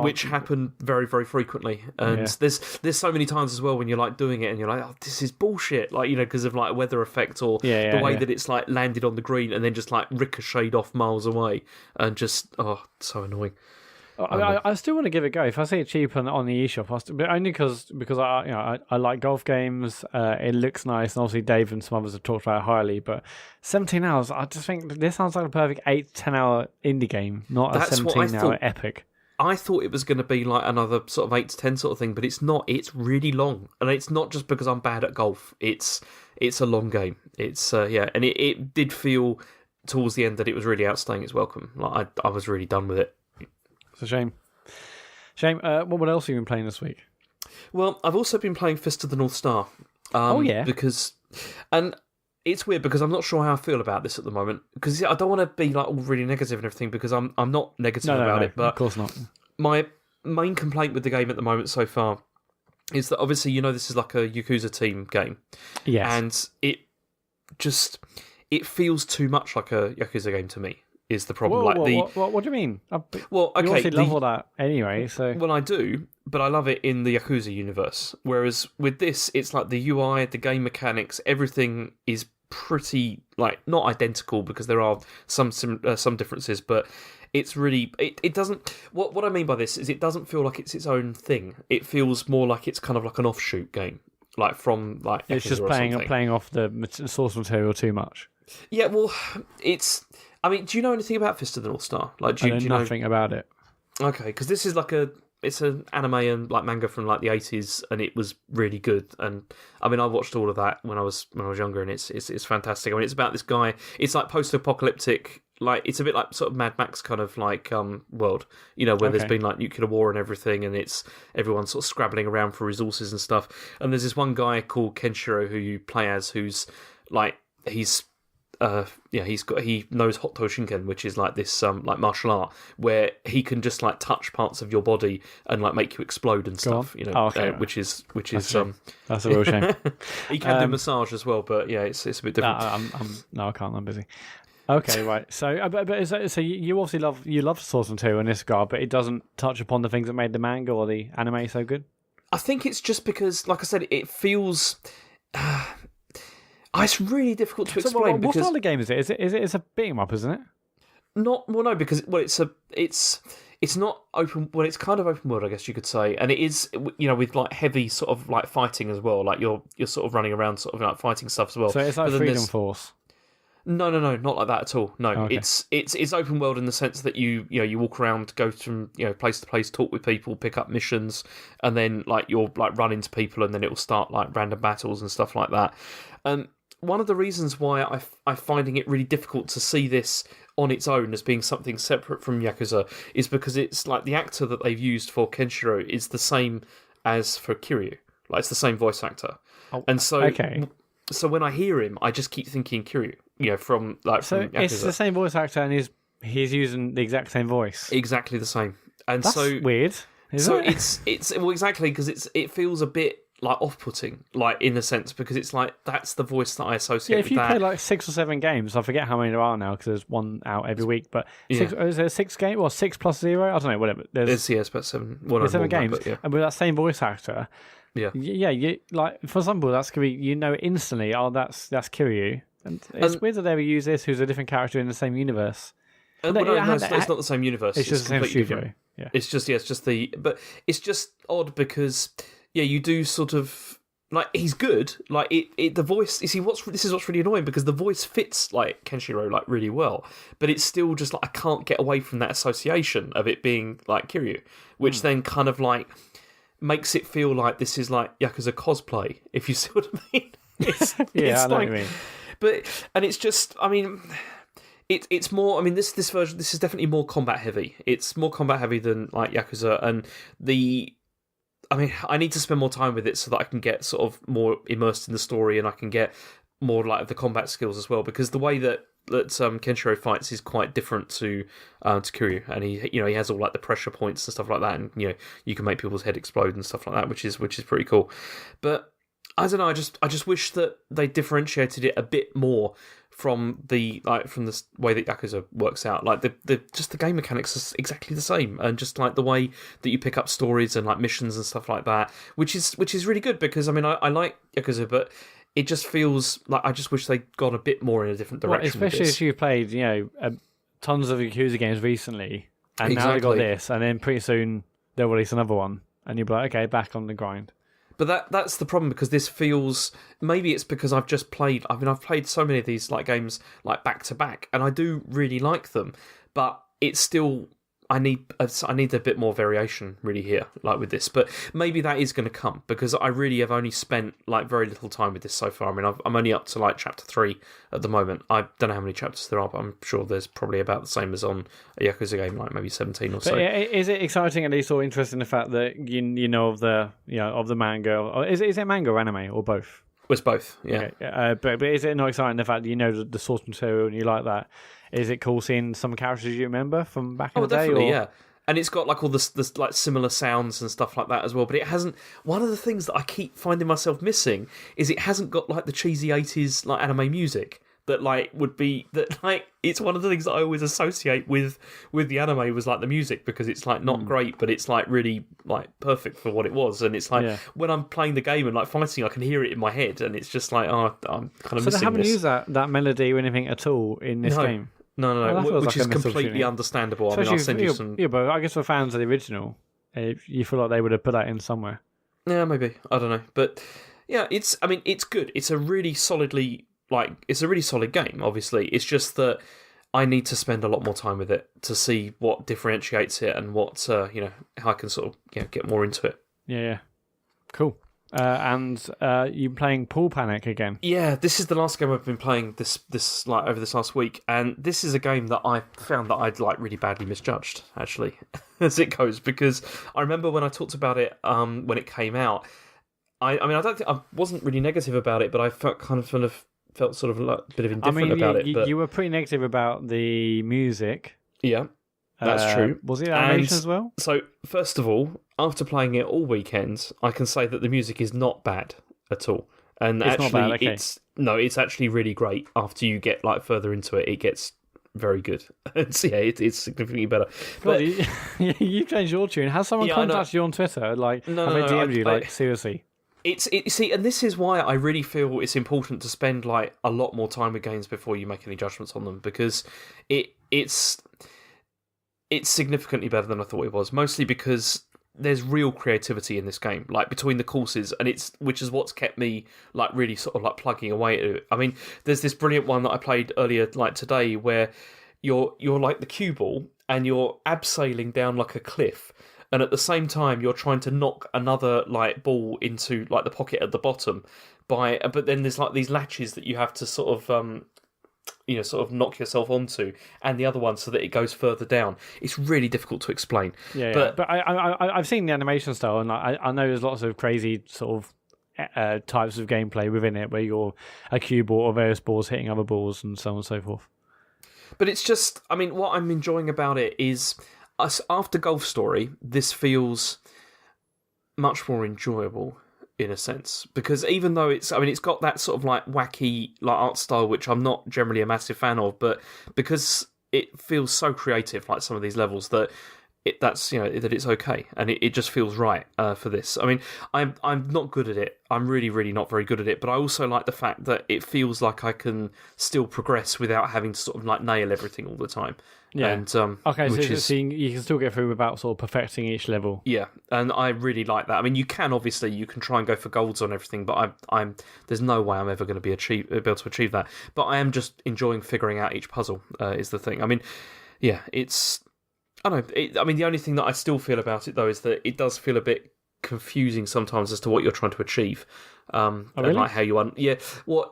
Which happen very, very frequently. And there's so many times as well when you're like doing it and you're like, oh, this is bullshit. Like, because of like weather effect or the way that it's like landed on the green and then just like ricocheted off miles away and just, so annoying. I still want to give it a go. If I see it cheap on the eShop, but only because I like golf games. It looks nice, and obviously Dave and some others have talked about it highly. But 17 hours, I just think this sounds like a perfect 8 to 10 hour indie game, not a 17-hour epic. I thought it was going to be like another sort of 8 to 10 sort of thing, but it's not. It's really long, and it's not just because I'm bad at golf. It's a long game. It's and it did feel towards the end that it was really outstaying its welcome. Like I was really done with it. It's a shame. What else have you been playing this week? Well, I've also been playing Fist of the North Star. And it's weird because I'm not sure how I feel about this at the moment. Because I don't want to be like all really negative and everything because I'm not negative about it. But of course not. My main complaint with the game at the moment so far is that obviously this is like a Yakuza team game. Yes. And it feels too much like a Yakuza game to me. Is the problem. What do you mean? Well, okay, you obviously love all that anyway, so... Well, I do, but I love it in the Yakuza universe. Whereas with this, it's like the UI, the game mechanics, everything is pretty, like, not identical because there are some differences, but it's really... It doesn't... What I mean by this is it doesn't feel like it's its own thing. It feels more like it's kind of like an offshoot game. Like, from, like, it's Yakuza just playing off the source material too much. Yeah, well, it's... I mean, do you know anything about Fist of the North Star? Like, I know nothing about it. Okay, because this is like it's an anime and like manga from like the 80s, and it was really good. And I mean, I watched all of that when I was younger, and it's fantastic. I mean, it's about this guy. It's like post-apocalyptic, like it's a bit like sort of Mad Max kind of like world, where there's been like nuclear war and everything, and it's everyone's sort of scrabbling around for resources and stuff. And there's this one guy called Kenshiro who you play as, who's like he knows Hoto Shinken, which is like this like martial art where he can just like touch parts of your body and like make you explode and stuff. Which is that's a real shame. He can do massage as well, but it's a bit different. No, I can't. I'm busy. Okay, right. So, so you obviously love Source Material in this regard, but it doesn't touch upon the things that made the manga or the anime so good. I think it's just because, like I said, it feels. It's really difficult to explain. What style of game is it? It's a beat 'em up, isn't it? No, because it's not open. Well, it's kind of open world, I guess you could say, and it is with like heavy sort of like fighting as well. Like you're sort of running around, sort of like fighting stuff as well. So it's like Freedom Force. No, not like that at all. No, okay. It's open world in the sense that you walk around, go from place to place, talk with people, pick up missions, and then like you'll like run into people, and then it will start like random battles and stuff like that. One of the reasons why I'm finding it really difficult to see this on its own as being something separate from Yakuza is because it's like the actor that they've used for Kenshiro is the same as for Kiryu. Like it's the same voice actor. And so when I hear him, I just keep thinking Kiryu, from Yakuza. It's the same voice actor and he's using the exact same voice. Exactly the same. And that's weird. It's well, exactly, because it feels a bit like off-putting, like in a sense, because it's like that's the voice that I associate with that. If you play like 6 or 7 games, I forget how many there are now because there's one out every week. But is there 6 games or 6 plus 0? I don't know. Whatever. There's about 7. There's 7 games, and with that same voice actor. Yeah. You like for example, that's gonna be instantly. Oh, that's Kiryu, and it's weird that they would use this, who's a different character in the same universe. It's not the same universe. It's just the same studio. Different. Yeah. It's just odd because. Yeah, you do sort of like he's good. Like the voice. You see, this is what's really annoying because the voice fits like Kenshiro like really well, but it's still just like I can't get away from that association of it being like Kiryu, which then kind of like makes it feel like this is like Yakuza cosplay. If you see what I mean? I know what you mean. And it's just, I mean. It's more. I mean, this version. This is definitely more combat heavy. It's more combat heavy than like Yakuza, and I need to spend more time with it so that I can get sort of more immersed in the story and I can get more like the combat skills as well. Because the way that Kenshiro fights is quite different to Kiryu, and he has all like the pressure points and stuff like that, and you can make people's head explode and stuff like that, which is pretty cool. But I don't know. I just wish that they differentiated it a bit more from the way that Yakuza works out. Like the game mechanics is exactly the same, and just like the way that you pick up stories and like missions and stuff like that, which is really good because I mean I like Yakuza, but it just feels like I just wish they'd gone a bit more in a different direction. Well, especially if you've played tons of Yakuza games recently, and now they got this, and then pretty soon they'll release another one, and you'll be like, okay, back on the grind. But that's the problem because this feels, maybe it's because I've played so many of these like games like back to back, and I do really like them, but it's still I need a bit more variation really here, like with this. But maybe that is going to come because I really have only spent like very little time with this so far. I mean, I'm only up to like chapter 3 at the moment. I don't know how many chapters there are, but I'm sure there's probably about the same as on a Yakuza game, like maybe 17 or so. But is it exciting at least, or interesting the fact that you know of the manga? Or is it manga or anime or both? It's both, yeah. Okay. But is it not exciting the fact that you know the source material and you like that? Is it cool seeing some characters you remember from back in the day? Definitely, yeah. And it's got like all this like similar sounds and stuff like that as well. But it hasn't. One of the things that I keep finding myself missing is it hasn't got like the cheesy 80s like anime music that like would be that like it's one of the things that I always associate with the anime was like the music because it's like not great but it's like really like perfect for what it was, and it's like when I'm playing the game and like fighting I can hear it in my head and it's just like I'm kind of missing this. So they haven't used that melody or anything at all in this game? No, which is completely understandable. I mean, I'll send you some. Yeah, but I guess for fans of the original, you feel like they would have put that in somewhere. Yeah, maybe. I don't know, but yeah, it's good. It's a really solid game. Obviously, it's just that I need to spend a lot more time with it to see what differentiates it and what how I can sort of get more into it. Yeah, cool. And you're playing Pool Panic again. Yeah, this is the last game I've been playing this like over this last week, and this is a game that I found that I'd like really badly misjudged actually, as it goes, because I remember when I talked about it when it came out. I wasn't really negative about it, but I felt sort of a bit of indifferent about it. But you were pretty negative about the music. Yeah. That's true. Was it animation as well? So, first of all, after playing it all weekend, I can say that the music is not bad at all. And it's actually, not bad, okay. it's actually really great. After you get like further into it, it gets very good. So, yeah, it's significantly better. But you changed your tune. Has someone contacted you on Twitter? Like, have they DM'd you? Like, seriously? See, and this is why I really feel it's important to spend like a lot more time with games before you make any judgments on them, because it's significantly better than I thought it was, mostly because there's real creativity in this game, like between the courses, and which is what's kept me like really sort of like plugging away at it. I mean, there's this brilliant one that I played earlier, like today, where you're like the cue ball and you're abseiling down like a cliff, and at the same time you're trying to knock another like ball into like the pocket at the bottom but then there's like these latches that you have to sort of knock yourself onto, and the other one so that it goes further down. It's really difficult to explain. But I've seen the animation style, and I know there's lots of crazy sort of types of gameplay within it, where you're a cue ball or various balls hitting other balls and so on and so forth. But it's just, I mean, what I'm enjoying about it is, after Golf Story, this feels much more enjoyable, in a sense, because even though it's got that sort of like wacky like art style, which I'm not generally a massive fan of, but because it feels so creative, like some of these levels, that it's okay, and it just feels right for this. I mean, I'm not good at it. I'm really, really not very good at it. But I also like the fact that it feels like I can still progress without having to sort of like nail everything all the time. Yeah. And, okay, which so you can still get through without sort of perfecting each level. Yeah, and I really like that. I mean, you can try and go for golds on everything, but there's no way I'm ever going to be able to achieve that. But I am just enjoying figuring out each puzzle. Is the thing. I mean, yeah, it's. I don't know. The only thing that I still feel about it though is that it does feel a bit confusing sometimes as to what you're trying to achieve. Really? And like how you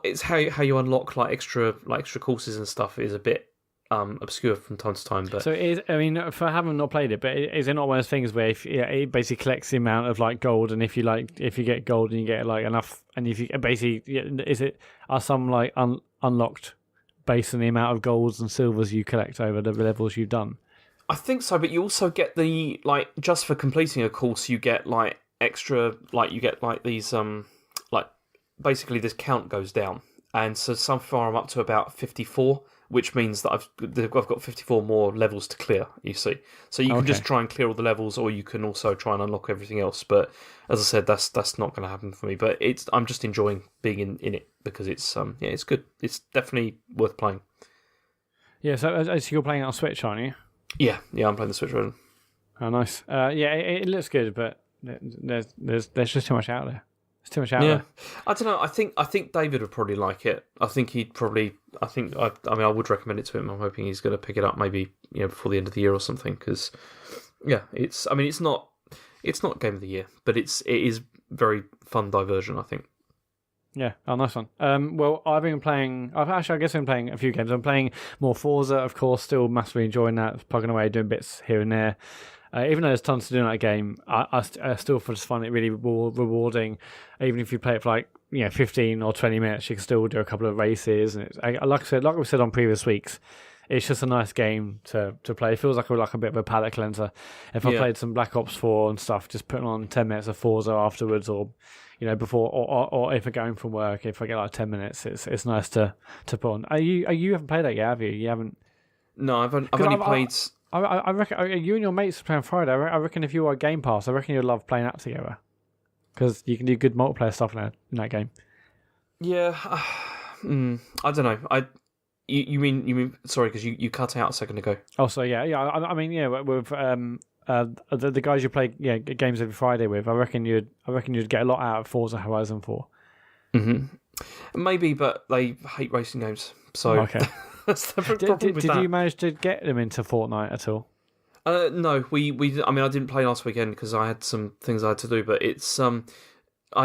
it's how you unlock like extra courses and stuff is a bit obscure from time to time. But so for having not played it, but is it not one of those things where it basically collects the amount of like gold, and if you get gold and you get like enough, and if you basically are some like unlocked based on the amount of golds and silvers you collect over the levels you've done? I think so, but you also get the like just for completing a course, you get like extra, like you get like these like basically this count goes down, and so far I'm up to about 54, which means that I've got 54 more levels to clear. You see, so you can just try and clear all the levels, or you can also try and unlock everything else. But as I said, that's not going to happen for me. But I'm just enjoying being in it because it's it's good. It's definitely worth playing. Yeah, so you're playing it on Switch, aren't you? Yeah, I'm playing the Switch version. Oh, nice. Yeah, it looks good, but there's just too much out there. There's too much out there. I don't know. I think David would probably like it. I think he'd probably. I would recommend it to him. I'm hoping he's going to pick it up maybe before the end of the year or something. Because it's. I mean, it's not game of the year, but it is very fun diversion, I think. Yeah, nice one. Well, I guess I've been playing a few games. I'm playing more Forza, of course, still massively enjoying that, plugging away, doing bits here and there. Even though there's tons to do in that game, I still just find it really rewarding. Even if you play it for 15 or 20 minutes, you can still do a couple of races. And like we said on previous weeks, it's just a nice game to play. It feels like a bit of a palate cleanser. If I played some Black Ops 4 and stuff, just putting on 10 minutes of Forza afterwards, or before, or if I'm going from work, if I get 10 minutes, it's nice to put on. You haven't played that yet, have you? You haven't? No, I've only played. I reckon you and your mates are playing Friday. I reckon if you are Game Pass, I reckon you'd love playing that together because you can do good multiplayer stuff in that game. Yeah, I don't know. You mean sorry because you cut out a second ago. Oh, so yeah. I mean, with the guys you play games every Friday with, I reckon you'd get a lot out of Forza Horizon 4. Mm-hmm. Maybe, but they hate racing games. So okay. That's the problem with that. Did you manage to get them into Fortnite at all? No, we. I mean, I didn't play last weekend because I had some things I had to do. But it's I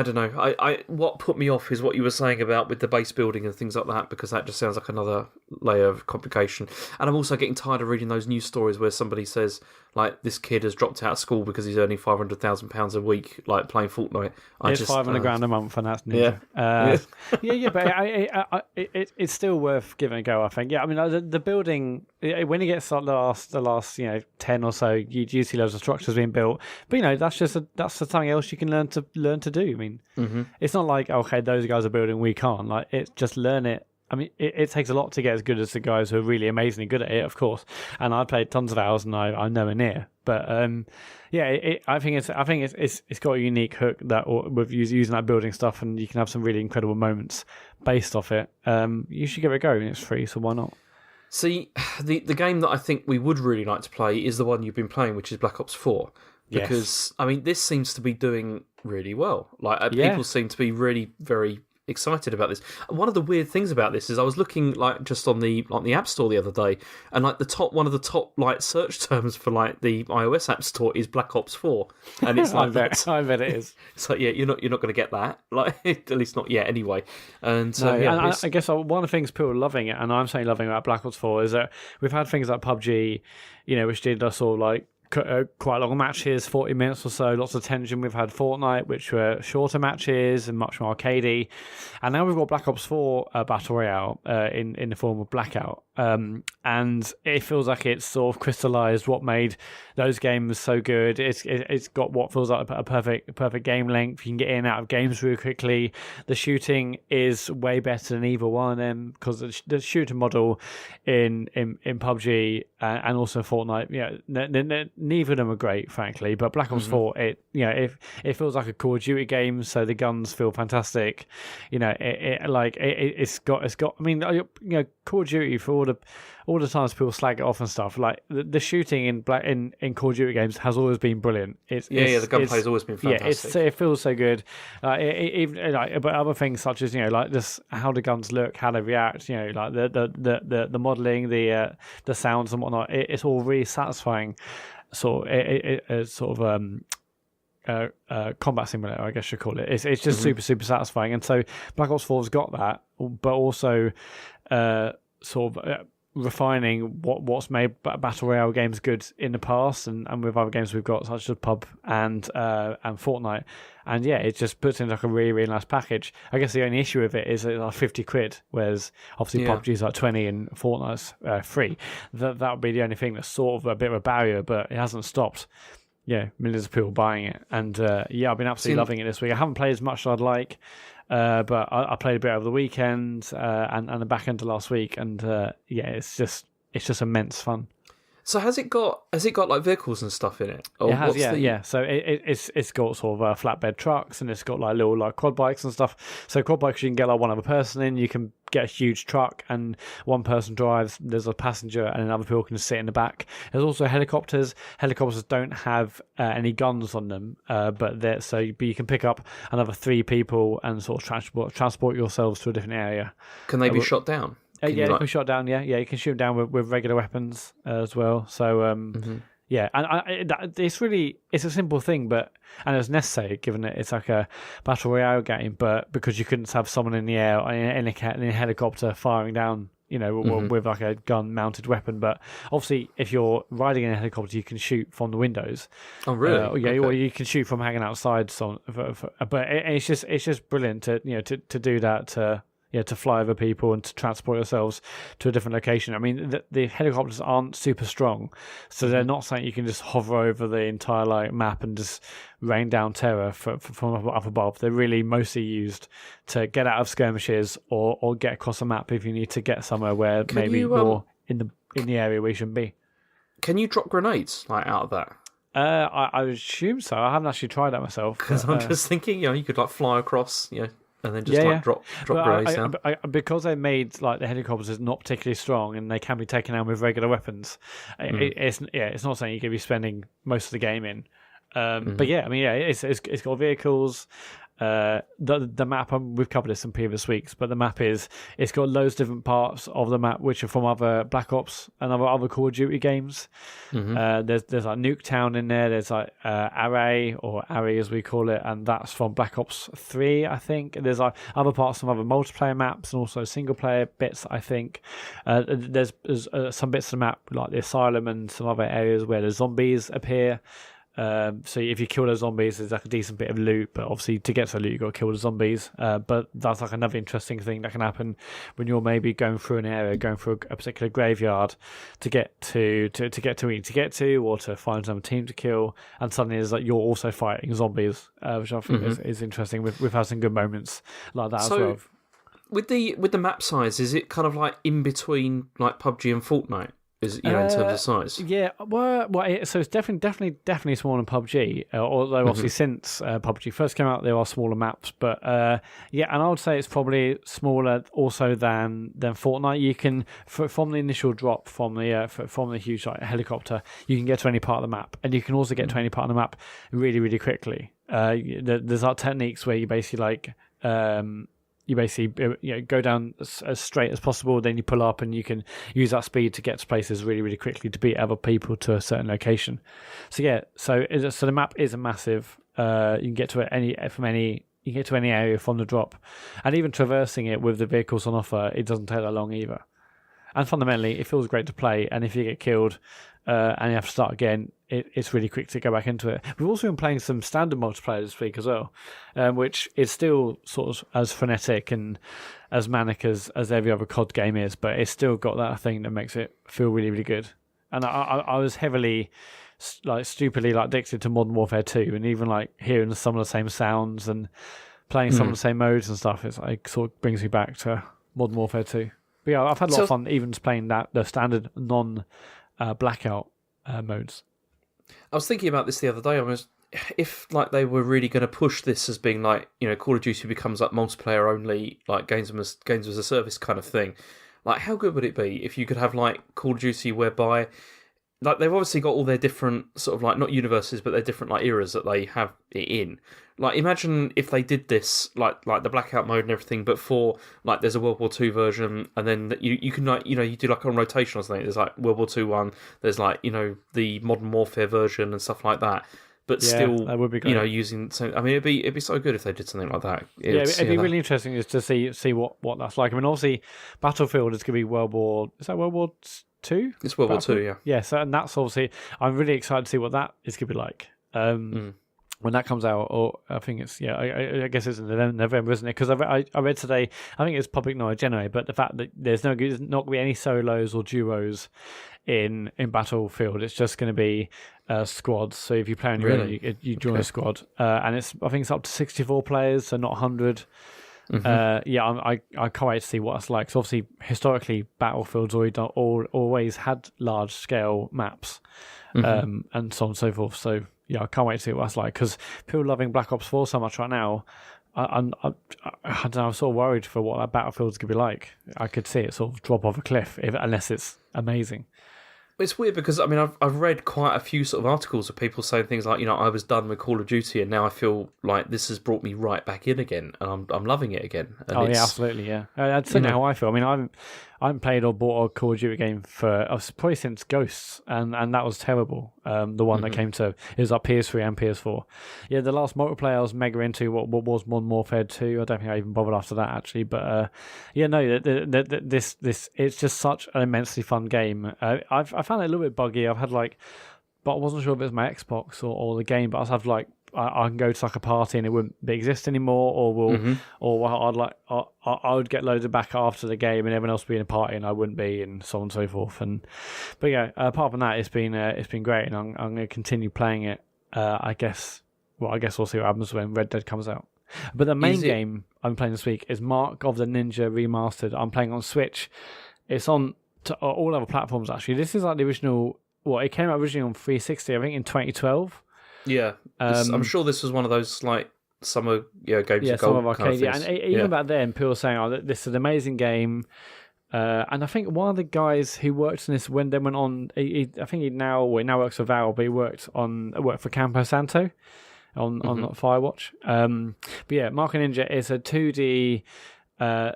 don't know. I what put me off is what you were saying about with the base building and things like that, because that just sounds like another layer of complication. And I'm also getting tired of reading those news stories where somebody says this kid has dropped out of school because he's earning £500,000 a week playing Fortnite. It's $500,000 a month, and that's ninja. But it's still worth giving a go, I think. Yeah, I mean the building when it gets the last 10 or so, you do see loads of structures being built. But that's something else you can learn to do. I mean, It's not like okay, those guys are building, we can't. It's just learn it. I mean, it takes a lot to get as good as the guys who are really amazingly good at it, of course. And I played tons of hours, and I'm nowhere near. But I think it's got a unique hook that with using that building stuff, and you can have some really incredible moments based off it. You should give it a go, and it's free, so why not? See, the game that I think we would really like to play is the one you've been playing, which is Black Ops 4. Because, I mean, this seems to be doing really well. People seem to be really very excited about this. One of the weird things about this is I was looking just on the App Store the other day, and one of the top search terms for the iOS App Store is Black Ops 4, and it's I bet it is. It's you're not going to get that, at least not yet anyway. And I guess one of the things people are loving it, and I'm saying loving about Black Ops 4, is that we've had things like PUBG, which did us all quite long matches, 40 minutes or so, lots of tension. We've had Fortnite, which were shorter matches and much more arcadey, and now we've got Black Ops 4 Battle Royale in the form of Blackout, and it feels like it's sort of crystallized what made those games so good. It's got what feels like a perfect game length. You can get in and out of games really quickly. The shooting is way better than either one of them, because the shooting model in PUBG and also Fortnite, neither of them are great, frankly. But Black Ops 4, it feels like a Call of Duty game, so the guns feel fantastic. It's got. I mean, Call of Duty, for all the times people slag it off and stuff, the shooting in Call of Duty games has always been brilliant. The gunplay has always been fantastic. It feels so good. But other things such as just how the guns look, how they react, the modelling, the sounds and whatnot. It's all really satisfying. Combat simulator, I guess you call it. It's just super satisfying, and so Black Ops 4's got that, but also refining what's made Battle Royale games good in the past, and with other games we've got such as Pub and Fortnite, and it just puts in a really, really nice package. I guess the only issue with it is it's £50, whereas obviously PUBG's 20 and Fortnite's free. That would be the only thing that's sort of a bit of a barrier, but it hasn't stopped millions of people buying it, and I've been absolutely loving it this week. I haven't played as much as I'd like. But I played a bit over the weekend and the back end of last week, and it's just immense fun. So has it got like vehicles and stuff in it? Or It has, yeah. So it's got sort of flatbed trucks, and it's got like little like quad bikes and stuff. So quad bikes you can get like one other person in. You can get a huge truck, and one person drives. There's a passenger, and then other people can sit in the back. There's also helicopters. Helicopters don't have any guns on them, but you can pick up another 3 people and sort of transport yourselves to a different area. Can they be shot down? They can be shot down. Yeah, you can shoot them down with regular weapons as well. So and it's a simple thing, and it's necessary given that it's like a battle royale game. But because you couldn't have someone in the air in a helicopter firing down, with like a gun-mounted weapon. But obviously, if you're riding in a helicopter, you can shoot from the windows. Oh, really? Okay. Or you can shoot from hanging outside. But it's just brilliant to do that. To fly over people and to transport yourselves to a different location. I mean, the helicopters aren't super strong, so they're not something you can just hover over the entire map and just rain down terror from up above. They're really mostly used to get out of skirmishes or get across a map if you need to get somewhere where more in the area where you shouldn't be. Can you drop grenades out of that? I assume so. I haven't actually tried that myself. Because I'm just thinking, you could fly across, and then just drop grenades down. Because they made the helicopters not particularly strong and they can be taken out with regular weapons. It's not something you could be spending most of the game in. But it's got vehicles. The map, we've covered this in previous weeks, but the map it's got loads of different parts of the map which are from other Black Ops and other Call of Duty games. There's like Nuketown in there. There's like Array as we call it, and that's from Black Ops 3, I think. There's like other parts from other multiplayer maps and also single player bits, I think. There's some bits of the map like the Asylum and some other areas where the zombies appear. So if you kill those zombies, there's like a decent bit of loot, but obviously to get to the loot, you've got to kill the zombies. But that's like another interesting thing that can happen when you're maybe going through an area, going through a particular graveyard to get to or to find some team to kill, and suddenly it's like you're also fighting zombies, which I think is interesting. We've had some good moments like that as well. With the map size, is it kind of like in between like PUBG and Fortnite? Is in terms of size? Yeah, so it's definitely smaller than PUBG. Although obviously since PUBG first came out, there are smaller maps. But and I would say it's probably smaller also than Fortnite. You can from the initial drop from the huge helicopter, you can get to any part of the map, and you can also get to any part of the map really really quickly. There's techniques where you basically go down as straight as possible, then you pull up and you can use that speed to get to places really, really quickly to beat other people to a certain location. So the map is a massive. You can get to any area from the drop, and even traversing it with the vehicles on offer, it doesn't take that long either. And fundamentally, it feels great to play. And if you get killed and you have to start again, it's really quick to go back into it. We've also been playing some standard multiplayer this week as well, which is still sort of as frenetic and as manic as every other COD game is, but it's still got that thing that makes it feel really, really good. And I was heavily, stupidly addicted to Modern Warfare 2, and even hearing some of the same sounds and playing some of the same modes and stuff, it's sort of brings me back to Modern Warfare 2. But yeah, I've had a lot of fun even just playing the standard non-blackout modes. I was thinking about this the other day. If they were really going to push this as being Call of Duty becomes multiplayer only, games as a service kind of thing, how good would it be if you could have Call of Duty whereby they've obviously got all their different sort of not universes, but they're different eras that they have it in. Imagine if they did this the blackout mode and everything, but for there's a World War II version, and then you can you do on rotation or something. There's World War II one. There's the Modern Warfare version and stuff like that. But still, that would be great. Using. So I mean, it'd be so good if they did something like that. It'd be really interesting just to see what that's like. I mean, obviously, Battlefield is going to be World War. Is that World War II? It's World War II, yeah. Yeah, so and that's obviously. I'm really excited to see what that is going to be like. When that comes out, or I think it's I guess it's in November, isn't it? Because I read today, I think it's public knowledge anyway, but the fact that there's not going to be any solos or duos in Battlefield, it's just going to be squads. So if you play on your own, you join a squad, and I think it's up to 64 players, so not 100. I can't wait to see what it's like. So obviously, historically, Battlefield's always had large scale maps, and so on and so forth. So yeah, I can't wait to see what that's like, because people loving Black Ops 4 so much right now. I don't know, I'm sort of worried for what that Battlefield's going to be like. I could see it sort of drop off a cliff unless it's amazing. It's weird because I mean I've read quite a few sort of articles of people saying things like, I was done with Call of Duty and now I feel like this has brought me right back in again, and I'm loving it again. And yeah, absolutely, yeah. That's certainly how I feel. I mean, I haven't played or bought a Call of Duty game for probably since Ghosts, and that was terrible. The one that came to, it was like PS3 and PS4. Yeah, the last multiplayer I was mega into what was Modern Warfare 2. I don't think I even bothered after that actually, but this it's just such an immensely fun game. I found it a little bit buggy. But I wasn't sure if it was my Xbox or the game. But I was have I can go to like a party and it wouldn't exist anymore, or I would get loaded back after the game and everyone else would be in a party and I wouldn't be, and so on and so forth. But yeah, apart from that, it's been great, and I'm going to continue playing it. I guess we'll see what happens when Red Dead comes out. But the main game I'm playing this week is Mark of the Ninja Remastered. I'm playing on Switch. It's on all other platforms actually. This is like the original. Well, it came out originally on 360, I think, in 2012. Yeah, I'm sure this was one of those like summer games of gold kind of things. And even back then, people were saying, this is an amazing game. And I think one of the guys who worked on this went on. I think he now works for Valve, but he worked for Campo Santo on Firewatch. But yeah, Mark and Ninja is a 2D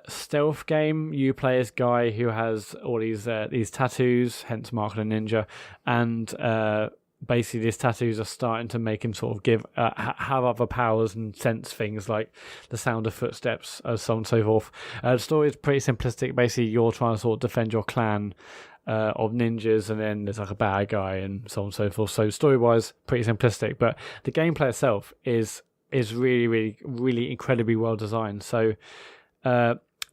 stealth game. You play as guy who has all these tattoos, hence Mark and Ninja, and basically these tattoos are starting to make him sort of have other powers and sense things like the sound of footsteps, so on and so forth. The story is pretty simplistic. Basically, you're trying to sort of defend your clan of ninjas, and then there's like a bad guy and so on and so forth. So story-wise, pretty simplistic, but the gameplay itself is really, really, really incredibly well designed. So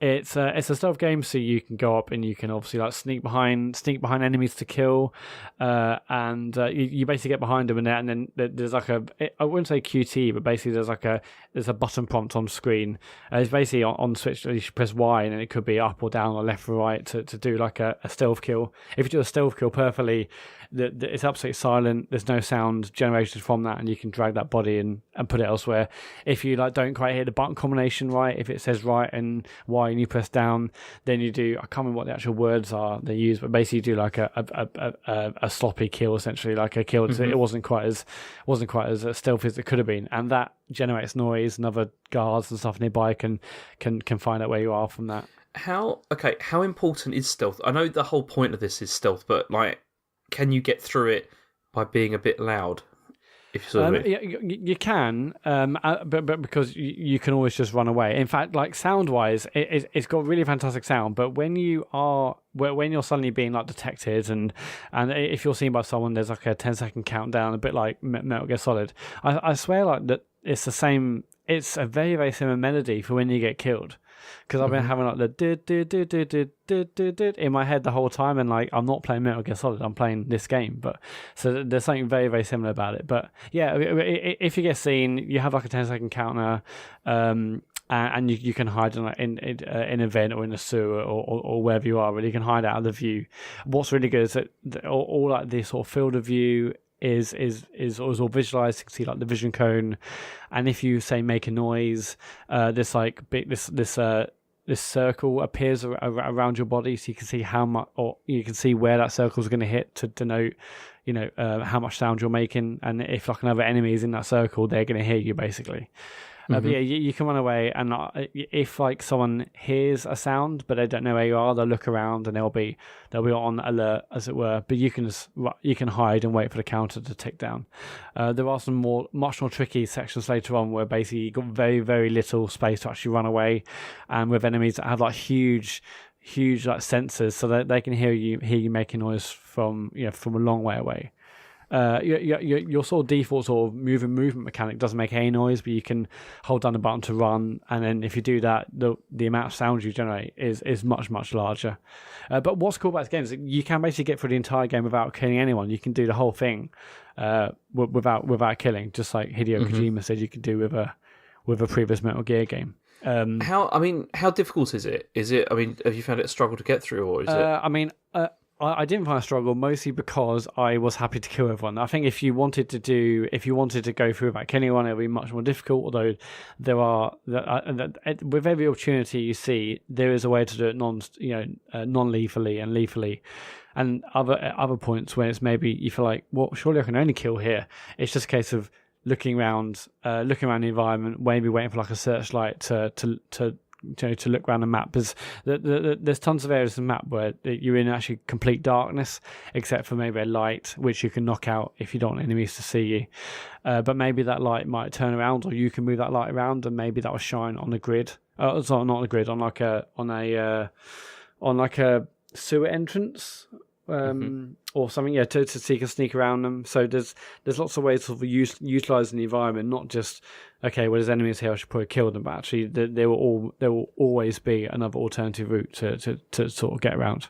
it's a stealth game, so you can go up and you can obviously like sneak behind enemies to kill, and you basically get behind them, and then there's like I wouldn't say QT, but basically there's a button prompt on screen. It's basically on Switch, you should press Y, and then it could be up or down or left or right to do like a stealth kill. If you do a stealth kill perfectly, it's absolutely silent. There's no sound generated from that, and you can drag that body and put it elsewhere. If you don't quite hit the button combination right, if it says right and Y and you press down, then you do, I can't remember what the actual words are they use, but basically you do like a sloppy kill, essentially, like a kill. It wasn't quite as stealthy as it could have been, and that generates noise, and other guards and stuff nearby can find out where you are from that. How important is stealth? I know the whole point of this is stealth, but can you get through it by being a bit loud? If you can, but because you can always just run away. In fact, like sound-wise, it's got really fantastic sound. But when you're suddenly being detected, and if you're seen by someone, there's like a 10-second countdown, a bit like Metal Gear Solid. I swear, that it's the same. It's a very, very similar melody for when you get killed. Because I've been having the in my head the whole time, and I'm not playing Metal Gear Solid, I'm playing this game. But so there's something very, very similar about it. But yeah, if you get seen, you have like a 10-second counter, and you can hide in an event or in a sewer or wherever you are. Really, you can hide out of the view. What's really good is that all like this sort of field of view is all visualized. You can see the vision cone, and if you say make a noise, this circle appears around your body, so you can see how much, or you can see where that circle is going to hit to denote, how much sound you're making, and if another enemy is in that circle, they're going to hear you basically. But yeah, you can run away, and if someone hears a sound but they don't know where you are, they'll look around and they'll be on alert, as it were. But you can hide and wait for the counter to tick down. There are some much more tricky sections later on where basically you've got very, very little space to actually run away, and with enemies that have huge sensors, so that they can hear you making noise from a long way away. Your sort of default sort of movement mechanic doesn't make any noise, but you can hold down the button to run, and then if you do that, the amount of sound you generate is much, much larger. But what's cool about this game is that you can basically get through the entire game without killing anyone. You can do the whole thing without killing, just like Hideo Kojima said you could do with a previous Metal Gear game. How difficult is it? Have you found it a struggle to get through, or is it? I didn't find a struggle mostly because I was happy to kill everyone. I think if you wanted to go through without killing anyone, it would be much more difficult. Although with every opportunity you see, there is a way to do it non-lethally and lethally. And other points when it's maybe you feel like, well, surely I can only kill here. It's just a case of looking around the environment, maybe waiting for like a searchlight to look around the map. There's tons of areas in the map where you're in actually complete darkness, except for maybe a light which you can knock out if you don't want enemies to see you. But maybe that light might turn around, or you can move that light around, and maybe that will shine on the grid. Sorry, not on the grid, on like a sewer entrance. Or something, so you can sneak around them. So there's lots of ways of utilising the environment, not just there's enemies here, I should probably kill them, but actually there will always be another alternative route to sort of get around.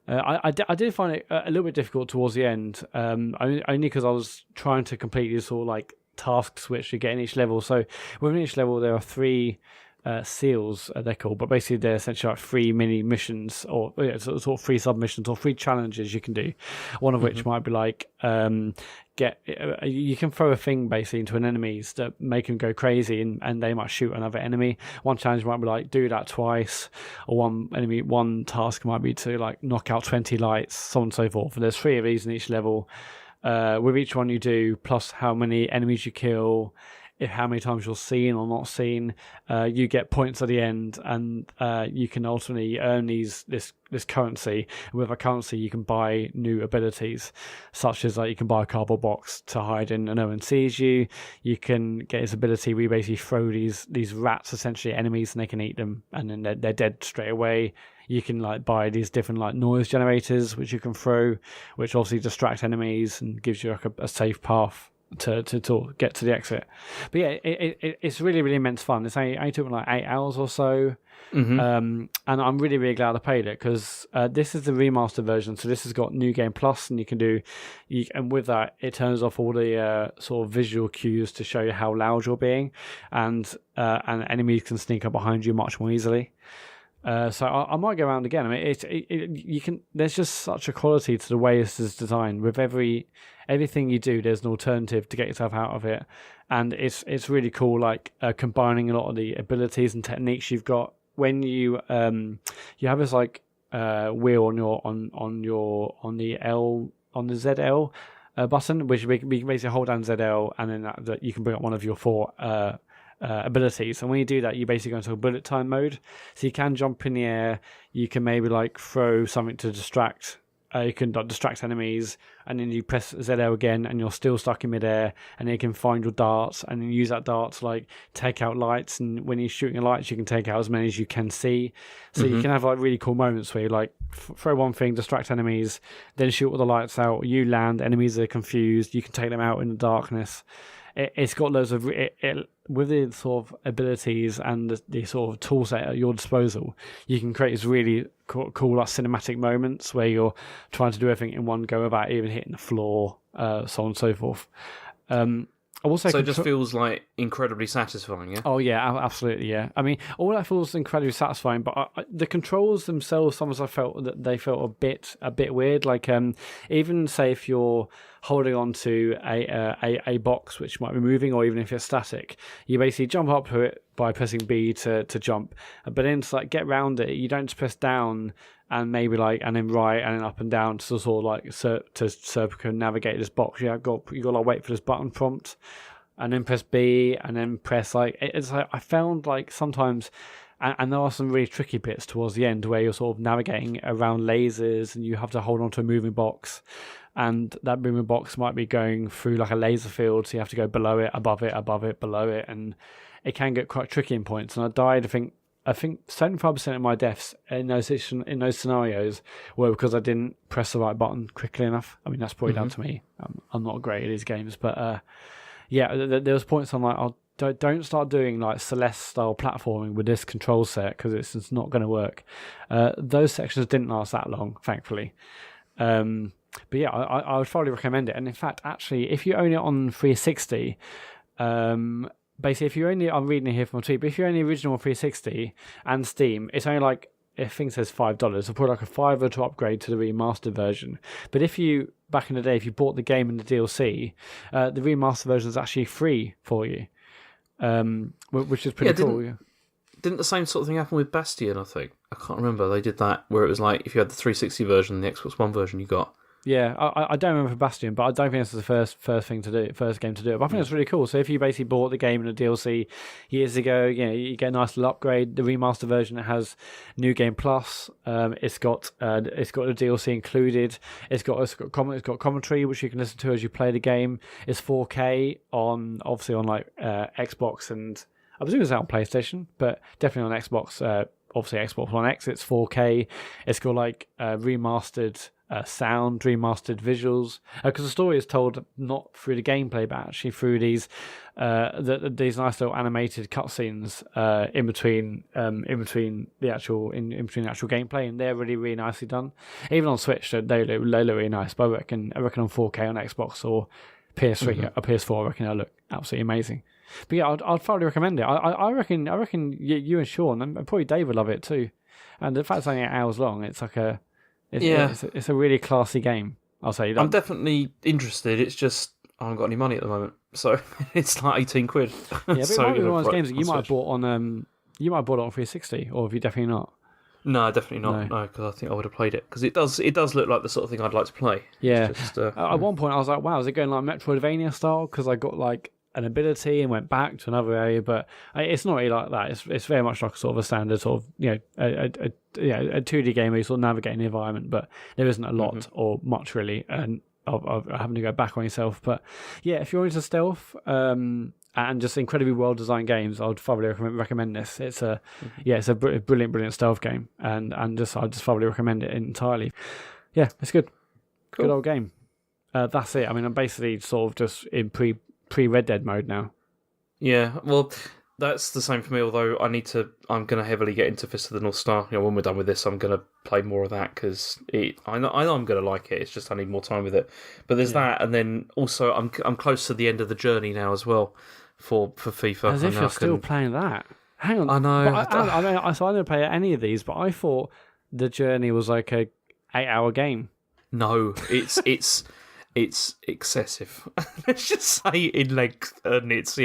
I did find it a little bit difficult towards the end, only because I was trying to complete these sort of like tasks which you get in each level. So within each level there are three seals, they're called, but basically they're essentially like 3 mini missions, or sort of 3 submissions or 3 challenges you can do. One of which might be like you can throw a thing basically into an enemy's that make them go crazy, and they might shoot another enemy. One challenge might be like do that twice, or one task might be to like knock out 20 lights, so on and so forth. And there's 3 of these in each level. With each one you do, plus how many enemies you kill, how many times you're seen or not seen, you get points at the end, and you can ultimately earn this currency. And with a currency, you can buy new abilities, such as like you can buy a cardboard box to hide in and no one sees you. You can get this ability where you basically throw these rats, essentially enemies, and they can eat them, and then they're dead straight away. You can like buy these different like noise generators which you can throw, which obviously distract enemies and gives you like a safe path to get to the exit. But yeah, it's really, really immense fun. It's only took me like 8 hours or so. And I'm really, really glad I played it, because this is the remastered version, so this has got New Game Plus, and and with that it turns off all the sort of visual cues to show you how loud you're being, and enemies can sneak up behind you much more easily. So I might go around again. I mean, there's just such a quality to the way this is designed. With everything you do, there's an alternative to get yourself out of it, and it's really cool. Like combining a lot of the abilities and techniques you've got when you have this like wheel on the ZL button, which we can basically hold down ZL, and then that you can bring up one of your 4 abilities. And when you do that, you basically go into a bullet time mode, so you can jump in the air, you can maybe like throw something to distract, you can distract enemies, and then you press ZL again and you're still stuck in midair, and then you can find your darts and then use that dart to like take out lights, and when you're shooting at lights you can take out as many as you can see. So you can have like really cool moments where you like throw one thing, distract enemies, then shoot all the lights out, you land, enemies are confused, you can take them out in the darkness. It's got loads of with the sort of abilities and the sort of tool set at your disposal, you can create these really cool like cinematic moments where you're trying to do everything in one go without even hitting the floor, so on and so forth. So it just feels like incredibly satisfying, yeah? Oh, yeah, absolutely, yeah. I mean, all that feels incredibly satisfying, but the controls themselves, sometimes I felt that they felt a bit weird. Like, even say if you're holding on to a box which might be moving, or even if it's static, you basically jump up to it by pressing B to jump. But then to like get around it, you don't just press down and maybe like, and then right, and then up and down to sort of like to circumnavigate this box. You got to like wait for this button prompt, and then press B, and then press like, it's like, I found like sometimes, and there are some really tricky bits towards the end where you're sort of navigating around lasers, and you have to hold on to a moving box, and that moving box might be going through like a laser field, so you have to go below it, above it, below it, and it can get quite tricky in points. And I died, I think 75% of my deaths in those scenarios were because I didn't press the right button quickly enough. I mean, that's probably down to me. I'm not great at these games, but yeah, there was points I'm like, don't start doing like Celeste style platforming with this control set, because it's not going to work. Those sections didn't last that long, thankfully. But yeah, I would thoroughly recommend it. And in fact, actually, if you own it on 360, basically, if you're only, I'm reading it here from a tweet, but if you're only original 360 and Steam, it's only like, I think it says $5. So probably like a $5 to upgrade to the remastered version. But if you, back in the day, if you bought the game and the DLC, the remastered version is actually free for you, which is pretty cool. Didn't the same sort of thing happen with Bastion, I think? I can't remember. They did that where it was like, if you had the 360 version and the Xbox One version you got. Yeah, I don't remember for Bastion, but I don't think this is the first game to do it. But I think it's really cool. So if you basically bought the game and the DLC years ago, you get a nice little upgrade. The remaster version has New Game Plus. It's got the DLC included. It's got commentary which you can listen to as you play the game. It's 4K on like Xbox, and I presume it's out on PlayStation, but definitely on Xbox. Obviously Xbox One X. It's 4K. It's got like remastered sound, remastered visuals, because the story is told not through the gameplay, but actually through these these nice little animated cutscenes in between the actual gameplay, and they're really nicely done. Even on Switch, they look really nice. But I reckon on 4K on Xbox or PS3 or PS4, I reckon they look absolutely amazing. But yeah, I'd thoroughly recommend it. I reckon you and Sean and probably Dave would love it too. And the fact it's only 8 hours long, it's like it's a really classy game. I'll say. I'm definitely interested. It's just I haven't got any money at the moment, so it's like £18. Yeah, but it might be one of those games that you might have bought on it on 360, or have you definitely not? No, definitely not. No, because I think I would have played it because it does look like the sort of thing I'd like to play. Yeah. Just, at one point, I was like, wow, is it going like Metroidvania style? Because I got like an ability and went back to another area, but it's not really like that. It's very much like sort of a standard sort of a 2D game where you sort of navigate the environment, but there isn't a lot or much really of having to go back on yourself. But yeah, if you're into stealth and just incredibly well designed games, I would thoroughly recommend this. It's a brilliant stealth game, and I just thoroughly recommend it entirely. Yeah, it's good. Cool. Good old game. That's it. I mean, I'm basically sort of just in pre-Red Dead mode now. Yeah, well, that's the same for me, although I'm going to heavily get into Fist of the North Star. When we're done with this, I'm going to play more of that, because I know I'm going to like it, it's just I need more time with it. But there's that, and then also I'm close to the end of the journey now as well for FIFA. As if you're still playing that. Hang on. I know. So I didn't play any of these, but I thought the journey was like a 8-hour game. No, it's excessive. Let's just say in length, and it's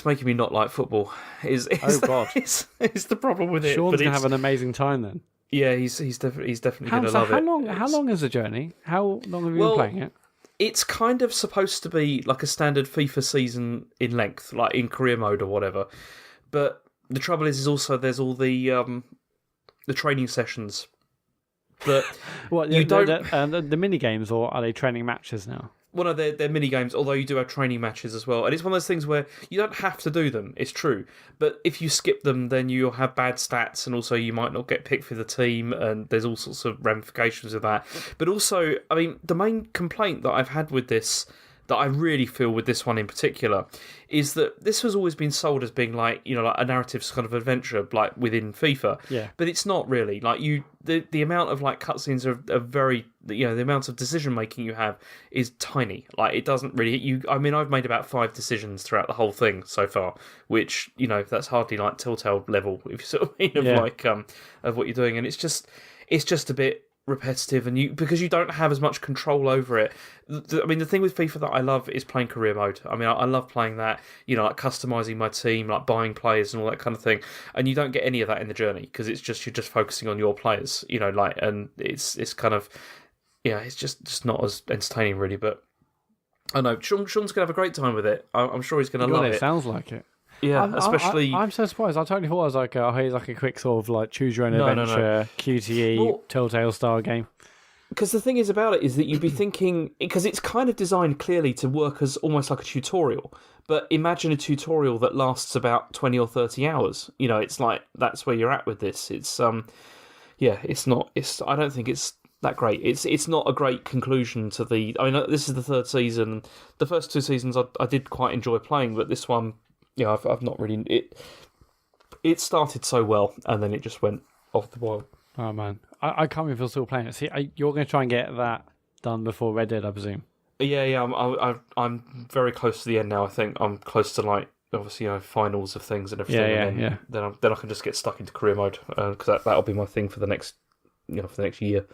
making me not like football. Oh God, it's the problem with it. Sean's gonna have an amazing time then. Yeah, he's definitely gonna love it. How long is the journey? How long have you been playing it? It's kind of supposed to be like a standard FIFA season in length, like in career mode or whatever. But the trouble is also there's all the training sessions. But the mini games, or are they training matches now? Well, no, they're mini games. Although you do have training matches as well, and it's one of those things where you don't have to do them. It's true, but if you skip them, then you'll have bad stats, and also you might not get picked for the team, and there's all sorts of ramifications of that. But also, I mean, the main complaint that I've had with this, that I really feel with this one in particular, is that this has always been sold as being like a narrative kind of adventure, like within FIFA. Yeah. But it's not really. Like the amount of like cutscenes are very, the amount of decision making you have is tiny. Like it doesn't really hit you. I mean, I've made about 5 decisions throughout the whole thing so far, which that's hardly like Telltale level, if you sort of mean, of what you're doing, and it's just a bit repetitive, and because you don't have as much control over it. I mean, the thing with FIFA that I love is playing career mode. I mean, I love playing that, like customizing my team, like buying players and all that kind of thing, and you don't get any of that in the journey, because you're just focusing on your players, and it's kind of, it's just not as entertaining really. But I know Sean's gonna have a great time with it. I'm sure he's gonna love it. Sounds like it. Yeah, especially. I'm so surprised. I totally thought it was like here's like a quick sort of like choose your own adventure, QTE, Telltale style game. Because the thing is about it is that you'd be thinking, because it's kind of designed clearly to work as almost like a tutorial. But imagine a tutorial that lasts about 20 or 30 hours. It's like that's where you're at with this. It's it's not. I don't think it's that great. It's not a great conclusion to the. I mean, this is the 3rd season. The first 2 seasons I did quite enjoy playing, but this one. I've not really. It started so well, and then it just went off the boil. Oh man, I can't believe you're still playing it. See, you're going to try and get that done before Red Dead, I presume. Yeah. I'm very close to the end now. I think I'm close to like obviously finals of things and everything. Yeah, and yeah. then I can just get stuck into career mode because that'll be my thing for the next for the next year.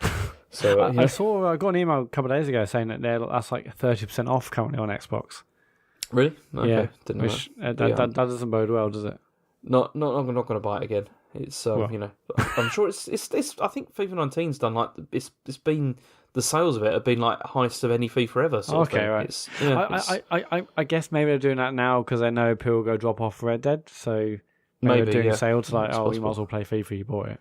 So I got an email a couple of days ago saying that that's like 30% off currently on Xbox. Really? Okay. Yeah, Didn't know which that doesn't bode well, does it? Not. I'm not going to buy it again. It's I'm sure it's. I think FIFA 19's done like it's been the sales of it have been like highest of any FIFA ever. Okay, right. I guess maybe they're doing that now because they know people will go drop off Red Dead, so maybe they're doing a sale to like, you might as well play FIFA. You bought it.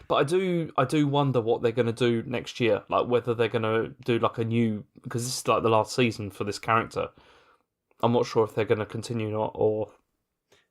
But I do wonder what they're going to do next year. Like whether they're going to do like a new because this is like the last season for this character. I'm not sure if they're going to continue or.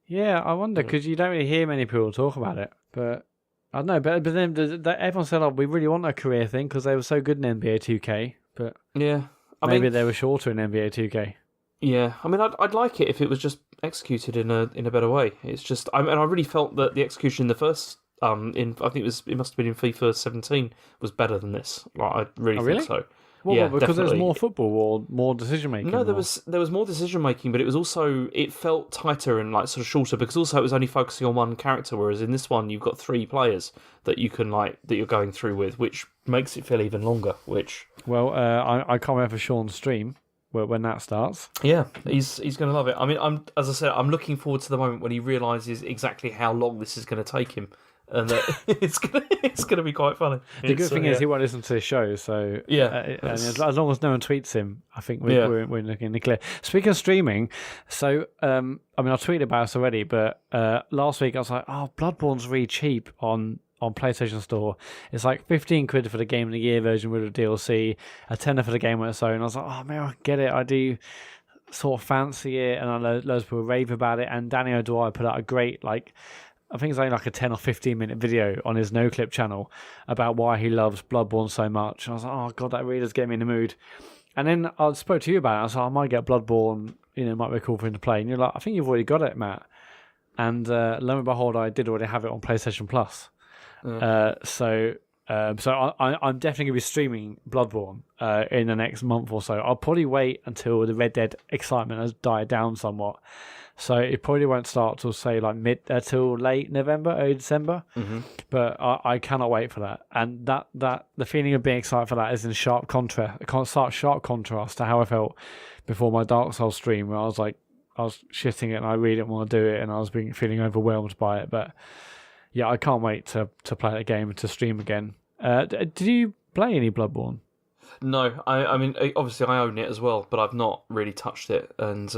Yeah, I wonder because you don't really hear many people talk about it. But I don't know. But then everyone said, "Oh, we really want a career thing" because they were so good in NBA 2K. But yeah, maybe they were shorter in NBA 2K. Yeah, I mean, I'd like it if it was just executed in a better way. It's just, I really felt that the execution in the first I think it must have been in FIFA 17 was better than this. Like, I really think so. Well, yeah, because definitely. there was more football or more decision making. No, there was more decision making, but it felt tighter and like sort of shorter because also it was only focusing on one character, whereas in this one you've got 3 players that you can that you're going through with, which makes it feel even longer. I can't wait for Sean's stream when that starts. Yeah, he's going to love it. I mean, as I said, I'm looking forward to the moment when he realises exactly how long this is going to take him. And it's gonna be quite funny. The good thing is he won't listen to the show, so and as long as no one tweets him, I think we're in the clear. Speaking of streaming, so I tweeted about this already, but last week I was like, oh, Bloodborne's really cheap on PlayStation Store. It's like 15 quid for the Game of the Year version with a DLC, a tenner for the game on its own. I was like, oh man, I get it. I do sort of fancy it, and I know loads of people rave about it. And Danny O'Dwyer put out a great I think it's only like a 10 or 15 minute video on his No Clip channel about why he loves Bloodborne so much. And I was like, oh god, that really does get me in the mood. And then I spoke to you about it. I was like, I might get Bloodborne, it might be a cool thing to play. And you're like, I think you've already got it, Matt. And lo and behold, I did already have it on PlayStation Plus. So I'm definitely going to be streaming Bloodborne in the next month or so. I'll probably wait until the Red Dead excitement has died down somewhat. So it probably won't start till say like till late November, early December. Mm-hmm. But I cannot wait for that. And that the feeling of being excited for that is in sharp contrast to how I felt before my Dark Souls stream, where I was shitting it and I really didn't want to do it, and I was feeling overwhelmed by it. But yeah, I can't wait to play that game and to stream again. Did you play any Bloodborne? No, I mean, obviously I own it as well, but I've not really touched it. And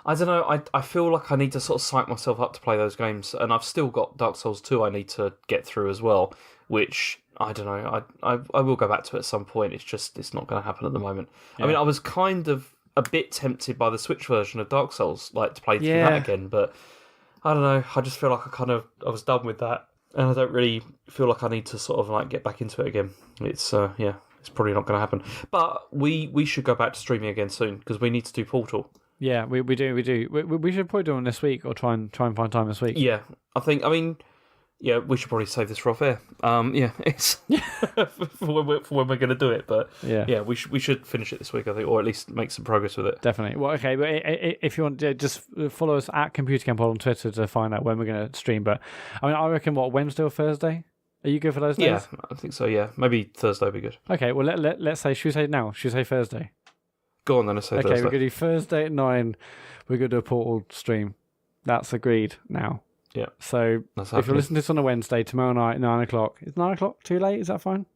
I don't know, I feel like I need to sort of psych myself up to play those games. And I've still got Dark Souls 2 I need to get through as well, which, I don't know, I will go back to at some point. It's not going to happen at the moment. Yeah. I mean, I was kind of a bit tempted by the Switch version of Dark Souls, to play through that again, but I don't know, I just feel like I was done with that. And I don't really feel like I need to sort of get back into it again. It's it's probably not going to happen. But we should go back to streaming again soon because we need to do Portal. Yeah, we do. We should probably do one this week or try and find time this week. Yeah, we should probably save this for off air. It's for when we're going to do it. But we should finish it this week, I think, or at least make some progress with it. Definitely. Well, okay, but if you want to just follow us at Computer Game Pod on Twitter to find out when we're going to stream. But I reckon Wednesday or Thursday. Are you good for those days? Yeah, I think so. Yeah, maybe Thursday would be good. Okay, well let's say. Should we say now? Should we say Thursday? Go on then. Let's say Thursday. Okay, we're going to do Thursday at 9. We're going to do a Portal stream. That's agreed now. Yeah. So if you're listening to this on a Wednesday, tomorrow night, 9 o'clock. Is 9 o'clock too late? Is that fine?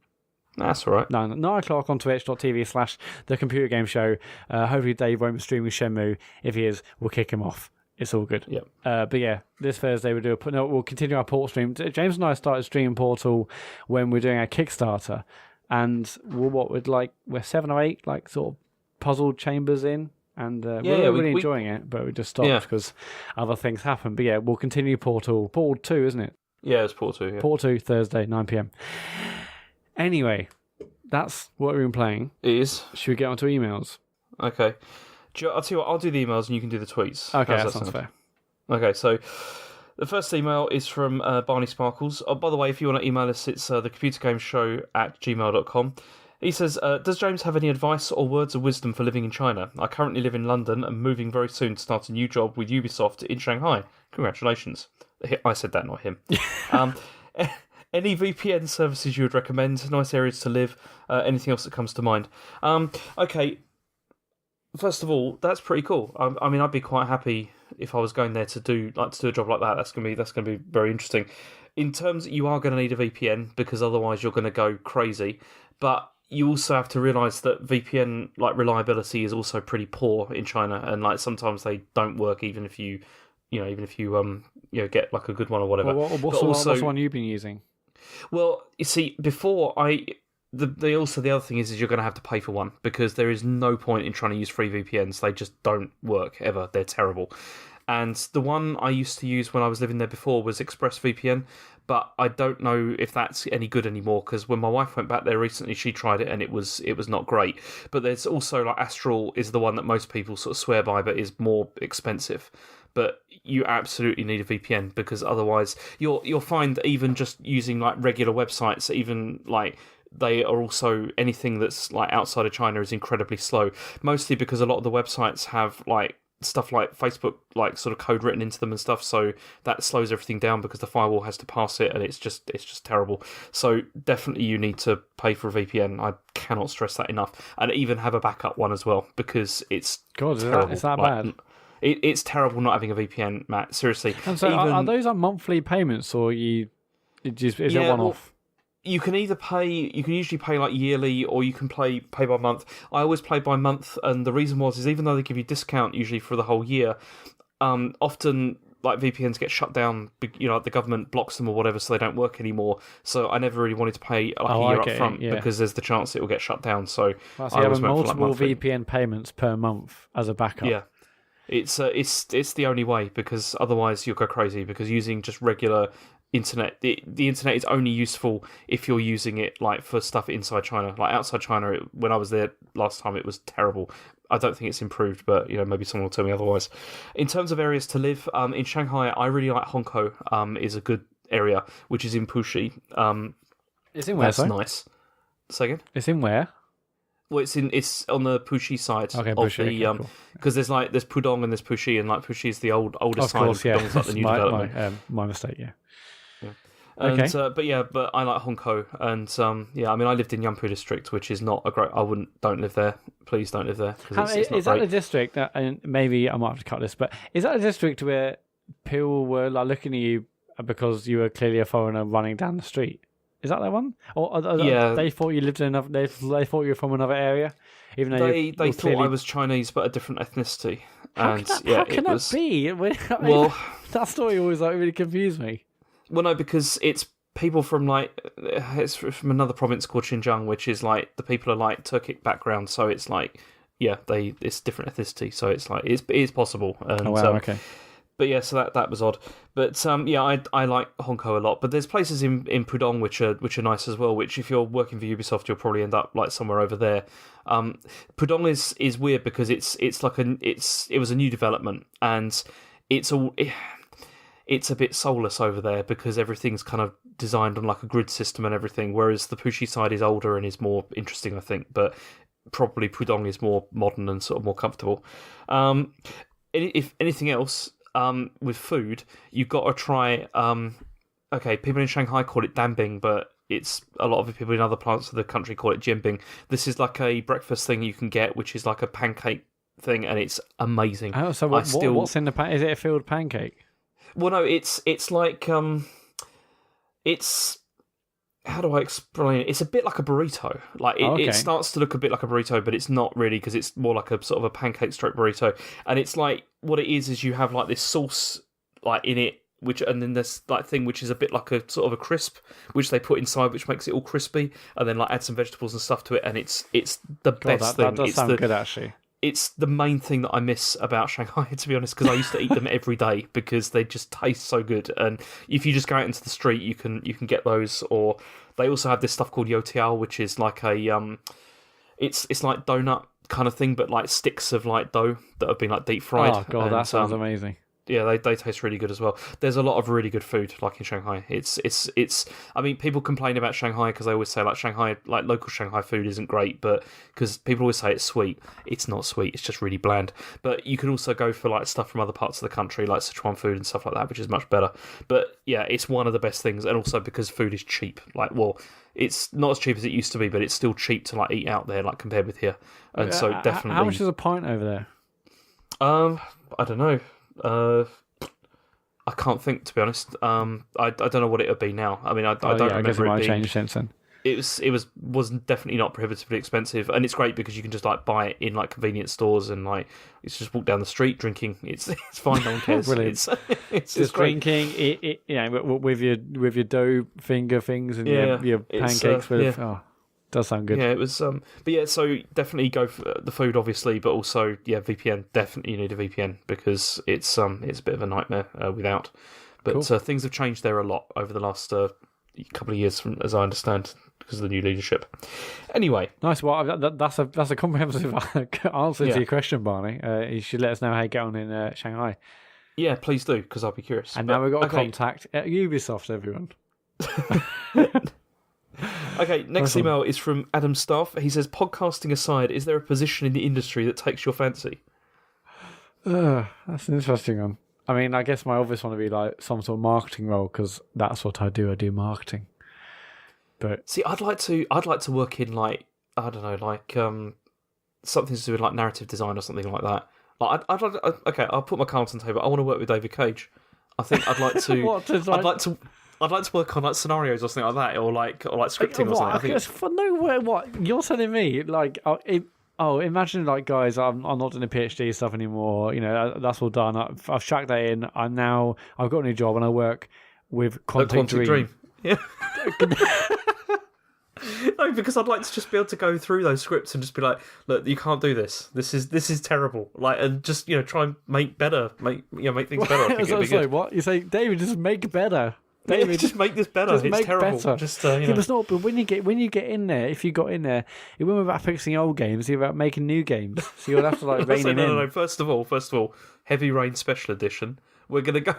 That's all right. 9 o'clock on twitch.tv/The Computer Game Show. Hopefully Dave won't be streaming Shenmue. If he is, we'll kick him off. It's all good. Yep. But yeah, this Thursday we'll continue our Portal stream. James and I started streaming Portal when we're doing our Kickstarter, and we're 7 or 8 sort of puzzle chambers in, and we're really enjoying it. But we just stopped because other things happen. But yeah, we'll continue Portal 2, isn't it? Yeah, it's Portal 2. Yeah. Portal 2 Thursday 9 p.m. Anyway, that's what we've been playing. It is. Should we get onto emails? Okay. I'll tell you what, I'll do the emails and you can do the tweets. Okay, that sounds fair. Okay, so the first email is from Barney Sparkles. Oh, by the way, if you want to email us, it's thecomputergameshow@gmail.com. He says, does James have any advice or words of wisdom for living in China? I currently live in London and moving very soon to start a new job with Ubisoft in Shanghai. Congratulations. I said that, not him. um, any VPN services you would recommend? Nice areas to live? Anything else that comes to mind? Okay, first of all, that's pretty cool. I mean, I'd be quite happy if I was going there to do a job like that. That's gonna be very interesting. In terms, you are going to need a VPN because otherwise you're going to go crazy. But you also have to realise that VPN reliability is also pretty poor in China, and sometimes they don't work even if you get a good one or whatever. What's the one you've been using? Well, you see, before the other thing is you're going to have to pay for one because there is no point in trying to use free VPNs. They just don't work ever. They're terrible. And the one I used to use when I was living there before was ExpressVPN, but I don't know if that's any good anymore because when my wife went back there recently, she tried it and it was not great. But there's also Astral is the one that most people sort of swear by, but is more expensive. But you absolutely need a VPN because otherwise you'll find even just using regular websites, even they are also anything that's outside of China is incredibly slow. Mostly because a lot of the websites have stuff like Facebook, sort of code written into them and stuff, so that slows everything down because the firewall has to pass it, and it's just terrible. So definitely you need to pay for a VPN. I cannot stress that enough, and even have a backup one as well because it's terrible. Is that bad? It's terrible not having a VPN, Matt. Seriously. And so are those monthly payments, or is it one off? You can either pay. You can usually pay yearly, or you can pay by month. I always play by month, and the reason is even though they give you discount usually for the whole year, often VPNs get shut down. The government blocks them or whatever, so they don't work anymore. So I never really wanted to pay a year up front because there's the chance it will get shut down. So you have multiple VPN payments per month as a backup. Yeah. It's the only way because otherwise you'll go crazy because using just regular internet, the internet is only useful if you're using it for stuff inside China. Outside China, when I was there last time, it was terrible. I don't think it's improved, but maybe someone will tell me otherwise. In terms of areas to live, in Shanghai, I really like Hongkou. Is a good area, which is in Puxi. It's in where? That's nice. Second. It's in where? Well, it's on the Puxi side of the because there's Pudong and there's Puxi, and Puxi is the oldest side. Of course, Pudong's the new development. My mistake, yeah. And, okay. But I like Hongkou, and I mean, I lived in Yangpu district, which is not a great. Don't live there. Please don't live there. It's not is that a district? And maybe I might have to cut this, but is that a district where people were looking at you because you were clearly a foreigner running down the street? Is that one? Or they thought you lived in another? They thought you were from another area, even though they thought I was Chinese but a different ethnicity. How can that be? Well, that story always really confused me. Well, no, because it's people from it's from another province called Xinjiang, which is the people are Turkic background, so it's it's different ethnicity, so it's it is possible. And, oh wow, okay. But yeah, so that was odd. But I like Hongkou a lot. But there's places in Pudong which are nice as well. Which if you're working for Ubisoft, you'll probably end up somewhere over there. Pudong is weird because it was a new development and it's a bit soulless over there because everything's kind of designed on a grid system and everything. Whereas the Puxi side is older and is more interesting, I think. But probably Pudong is more modern and sort of more comfortable. If anything else. With food, you've got to try. People in Shanghai call it dambing, but it's a lot of the people in other parts of the country call it jianbing. This is a breakfast thing you can get, which is a pancake thing, and it's amazing. Oh, so what's in the pan? Is it a filled pancake? Well, no, it's how do I explain it? It's a bit like a burrito. It starts to look a bit like a burrito, but it's not really because it's more like a sort of a pancake stroke burrito. And it's what it is you have this sauce in it, and then this thing which is a bit like a sort of a crisp, which they put inside, which makes it all crispy, and then add some vegetables and stuff to it, and it's the best thing. That does sound good, actually. It's the main thing that I miss about Shanghai, to be honest, because I used to eat them every day because they just taste so good. And if you just go out into the street, you can get those. Or they also have this stuff called youtiao, which is it's like donut kind of thing, but sticks of dough that have been deep fried. Oh god, that sounds amazing. Yeah, they taste really good as well. There's a lot of really good food, like in Shanghai. It's. I mean, people complain about Shanghai because they always say like Shanghai, like local Shanghai food isn't great, but because people always say it's sweet, it's not sweet. It's just really bland. But you can also go for like stuff from other parts of the country, like Sichuan food and stuff like that, which is much better. But yeah, it's one of the best things, and also because food is cheap. Like, well, it's not as cheap as it used to be, but it's still cheap to like eat out there, like compared with here. And so definitely. How much is a pint over there? I don't know. I can't think, to be honest. I don't know what it would be now. I mean, I don't remember. I guess it might being, change since then. It was definitely not prohibitively expensive, and it's great because you can just like buy it in like convenience stores and like it's just walk down the street drinking. It's fine, no one cares. Brilliant. It's just drinking it, with your dough finger things and your pancakes with. Yeah. Oh, does sound good. Yeah, it was. But yeah, so definitely go for the food, obviously, but also VPN. Definitely you need a VPN because it's a bit of a nightmare without. But Cool. Things have changed there a lot over the last couple of years, as I understand, because of the new leadership. Anyway, Nice. Well, that's a comprehensive answer to your question, Barney. You should let us know how you get on in Shanghai. yeah, please do because I'll be curious. And now we've got a contact at Ubisoft, everyone. Okay, next Awesome. email is from Adam Staff. He says, podcasting aside, is there a position in the industry that takes your fancy? That's an interesting one. I mean, I guess my obvious one would be like some sort of marketing role because that's what I do. I do marketing. But See, I'd like to work in like, I don't know, like something to do with like narrative design or something like that. Like, okay, I'll put my cards on the table. I want to work with David Cage. I think I'd like to. What design? I'd like to work on like scenarios or something like that, or like scripting or something. I think No way. What you're telling me? Like, imagine like, guys, I'm not doing the PhD stuff anymore. You know, that's all done. I've tracked that in. I've got a new job and I work with Quantic Dream. Yeah. No, because I'd like to just be able to go through those scripts and just be like, look, you can't do this. This is terrible. Like, and just try and make things better. I think it'd be good. What you say, David? Just make better. David, just make this better. Just It's make terrible. better. Just But when you get in there, if you got in there, it wasn't about fixing old games. It's about making new games. So you'll have to like rein it in. No. First of all, Heavy Rain Special Edition. We're gonna go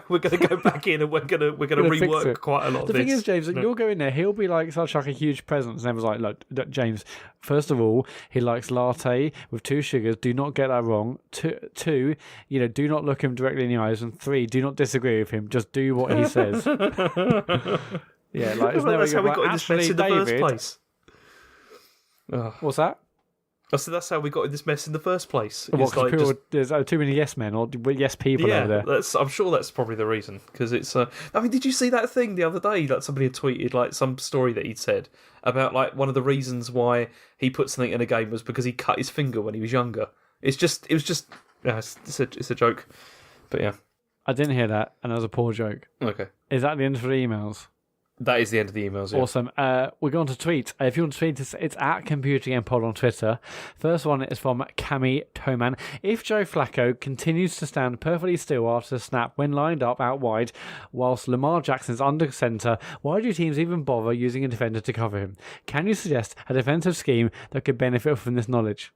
back in and we're gonna rework quite a lot. The thing is, James, you'll go in there. He'll be like such like a huge presence, and everyone's like, "Look, James. First of all, he likes latte with 2 sugars. Do not get that wrong. Two, do not look him directly in the eyes. And 3, do not disagree with him. Just do what he says." Yeah, like that's how we got in this mess in the first place. What's that? I said that's how we got in this mess in the first place. There's too many yes men or yes people over there. I'm sure that's probably the reason. Because it's. I mean, did you see that thing the other day that somebody had tweeted, like some story that he'd said about like one of the reasons why he put something in a game was because he cut his finger when he was younger. It's a joke. But yeah, I didn't hear that, and that was a poor joke. Okay, is that the end of the emails? That is the end of the emails. Yeah. Awesome. We're going to tweet. If you want to tweet us, it's at ComputerGamePod on Twitter. First one is from Cami Toman. If Joe Flacco continues to stand perfectly still after a snap when lined up out wide, whilst Lamar Jackson's under centre, why do teams even bother using a defender to cover him? Can you suggest a defensive scheme that could benefit from this knowledge?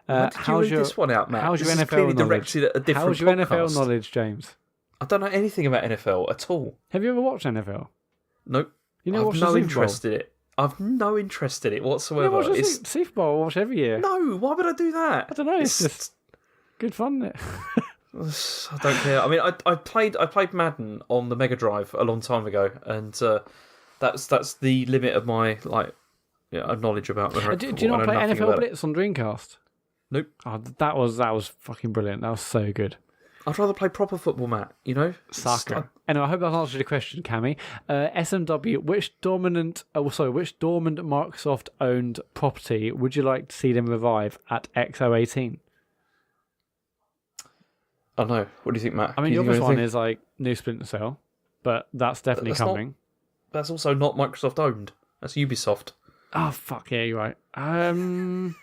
Did you read this one out, Matt? How's your this NFL knowledge? Directed at a different How's your podcast. NFL knowledge, James? I don't know anything about NFL at all. Have you ever watched NFL? Nope. You know, I've no interest in it. I've no interest in it whatsoever. You watch the Super Bowl. I watch every year. No, why would I do that? I don't know. It's just good fun, isn't it? I don't care. I mean, I played Madden on the Mega Drive a long time ago, and that's the limit of my knowledge about. Do you not play NFL Blitz on Dreamcast? Nope. Oh, that was fucking brilliant. That was so good. I'd rather play proper football, Matt. Soccer. Anyway, I hope that answered your question, Cammy. SMW, which dormant Microsoft-owned property would you like to see them revive at XO18? I don't know. What do you think, Matt? I mean, the obvious one is like new Splinter Cell, but that's definitely coming. That's also not Microsoft-owned. That's Ubisoft. Oh, fuck yeah, you're right. Midtown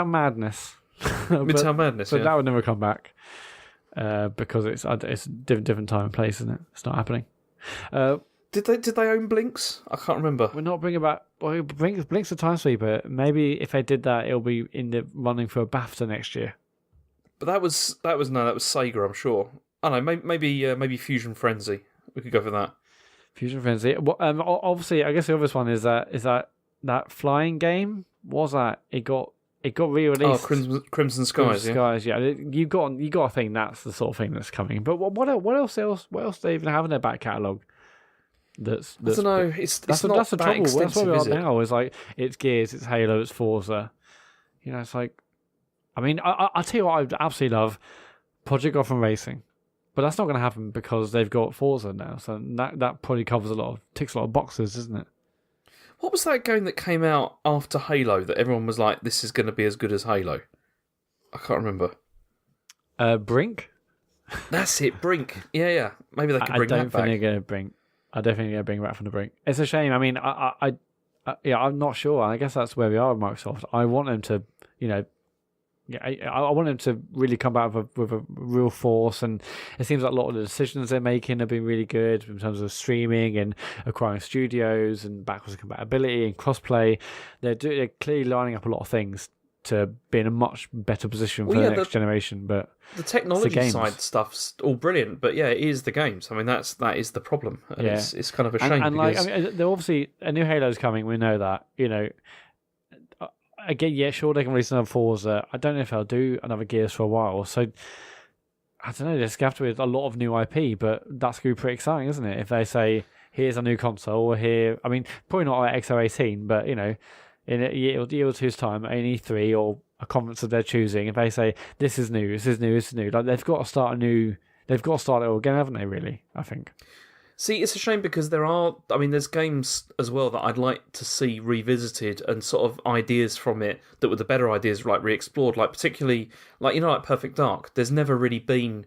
Madness. Midtown Madness, but that would never come back. Because it's a different time and place, isn't it? It's not happening. Did they own Blinks? I can't remember. We're not bringing back Blinks a Time Sweeper. Maybe if they did that, it'll be in the running for a BAFTA next year. But that was Sega, I'm sure. I don't know, maybe Fusion Frenzy. We could go for that. Fusion Frenzy. Well, obviously, I guess the obvious one is that flying game. Was that it got re-released? Oh, Crimson Skies. Skies. Yeah, you got to think that's the sort of thing that's coming. But what else do they even have in their back catalogue? That's I don't know. It's not that's the that trouble. That's where extensive, we is are it? now. It's like it's Gears, it's Halo, it's Forza. It's like, I mean, I tell you what, I'd absolutely love Project Gotham Racing, but that's not going to happen because they've got Forza now. So that probably ticks a lot of boxes, doesn't it? What was that game that came out after Halo that everyone was like, "This is going to be as good as Halo"? I can't remember. Brink. That's it, Brink. Yeah. Maybe they could bring I that don't back. think they're going to bring. I definitely going to bring back from the Brink. It's a shame. I mean, I'm not sure. I guess that's where we are with Microsoft. I want them to, I want them to really come back with a real force. And it seems like a lot of the decisions they're making have been really good in terms of streaming and acquiring studios and backwards compatibility and crossplay. They're clearly lining up a lot of things to be in a much better position for the next generation. But the technology side stuff's all brilliant, but yeah, it is the games. I mean, that is the problem, and it's kind of a shame. And because... they're obviously a new Halo's coming. We know that. Again, yeah, sure, they can release another Forza. I don't know if they'll do another Gears for a while. So I don't know. There's have to be a lot of new IP, but that's going to be pretty exciting, isn't it? If they say, "Here's a new console," or here, I mean, probably not like XO18, but in a year or two's time, an E3 or a conference of their choosing, if they say this is new, like they've got to start it all again, haven't they? Really, I think. See, it's a shame because there's games as well that I'd like to see revisited and sort of ideas from it that were the better ideas, like re-explored, like particularly like Perfect Dark. There's never really been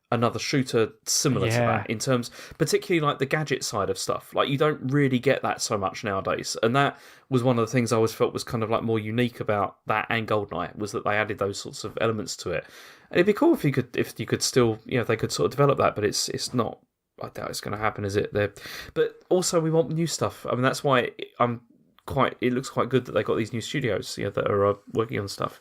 another shooter similar to that in terms, particularly like the gadget side of stuff. Like you don't really get that so much nowadays, and that was one of the things I always felt was kind of like more unique about that and GoldenEye was that they added those sorts of elements to it. And it'd be cool if you could still if they could sort of develop that, but it's not. I doubt it's going to happen, is it? But also we want new stuff. I mean, that's why it looks quite good that they got these new studios that are working on stuff.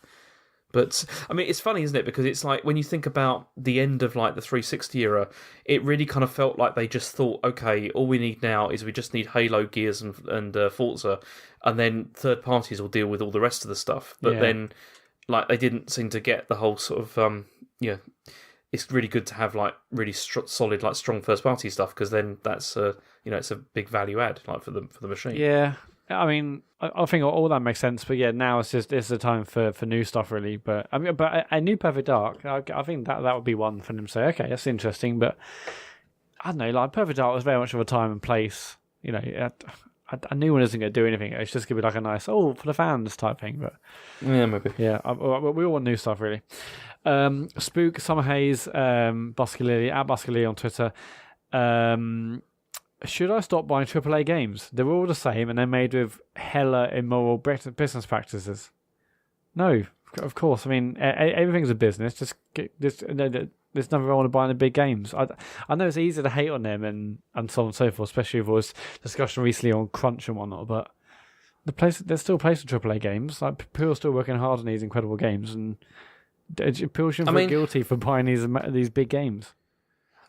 But I mean, it's funny, isn't it? Because it's like when you think about the end of like the 360 era, it really kind of felt like they just thought, okay, all we need now is we just need Halo, Gears, and Forza, and then third parties will deal with all the rest of the stuff. But then, like, they didn't seem to get the whole sort of It's really good to have like really solid, like strong first party stuff because then that's it's a big value add like for the machine. Yeah, I mean, I think all that makes sense. But yeah, now it's the time for new stuff really. But I mean, but a new Perfect Dark, I think that would be one for them to say, okay, that's interesting. But I don't know, like Perfect Dark was very much of a time and place. A new one isn't going to do anything. It's just going to be like a nice, for the fans type thing. But yeah, maybe. Yeah, we all want new stuff really. Spook, Summer Haze, Buscalili, at Buscalili on Twitter. Should I stop buying AAA games? They're all the same and they're made with hella immoral business practices. No, of course. I mean, everything's a business. There's nothing wrong with buying the big games. I know it's easy to hate on them and so on and so forth, especially if there was discussion recently on Crunch and whatnot, but there's still a place for AAA games. Like, people are still working hard on these incredible games, and people shouldn't feel guilty for buying these big games.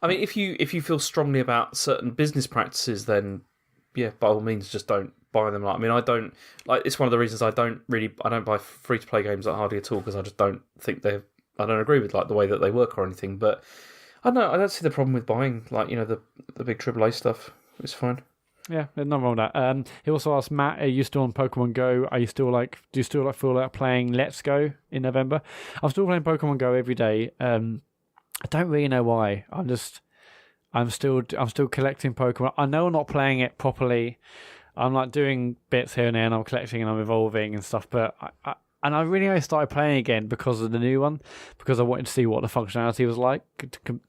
I mean, if you feel strongly about certain business practices, then yeah, by all means, just don't buy them. Like, I mean, I don't like. It's one of the reasons I don't buy free to play games that hardly at all because I just don't think I don't agree with like the way that they work or anything. But I don't see the problem with buying like the big AAA stuff. It's fine. Yeah, there's nothing wrong with that. He also asked, Matt, are you still on Pokemon Go? Do you still feel like playing Let's Go in November? I'm still playing Pokemon Go every day. I don't really know why. I'm still collecting Pokemon. I know I'm not playing it properly. I'm like doing bits here and there, and I'm collecting and I'm evolving and stuff. But I really only started playing again because of the new one, because I wanted to see what the functionality was like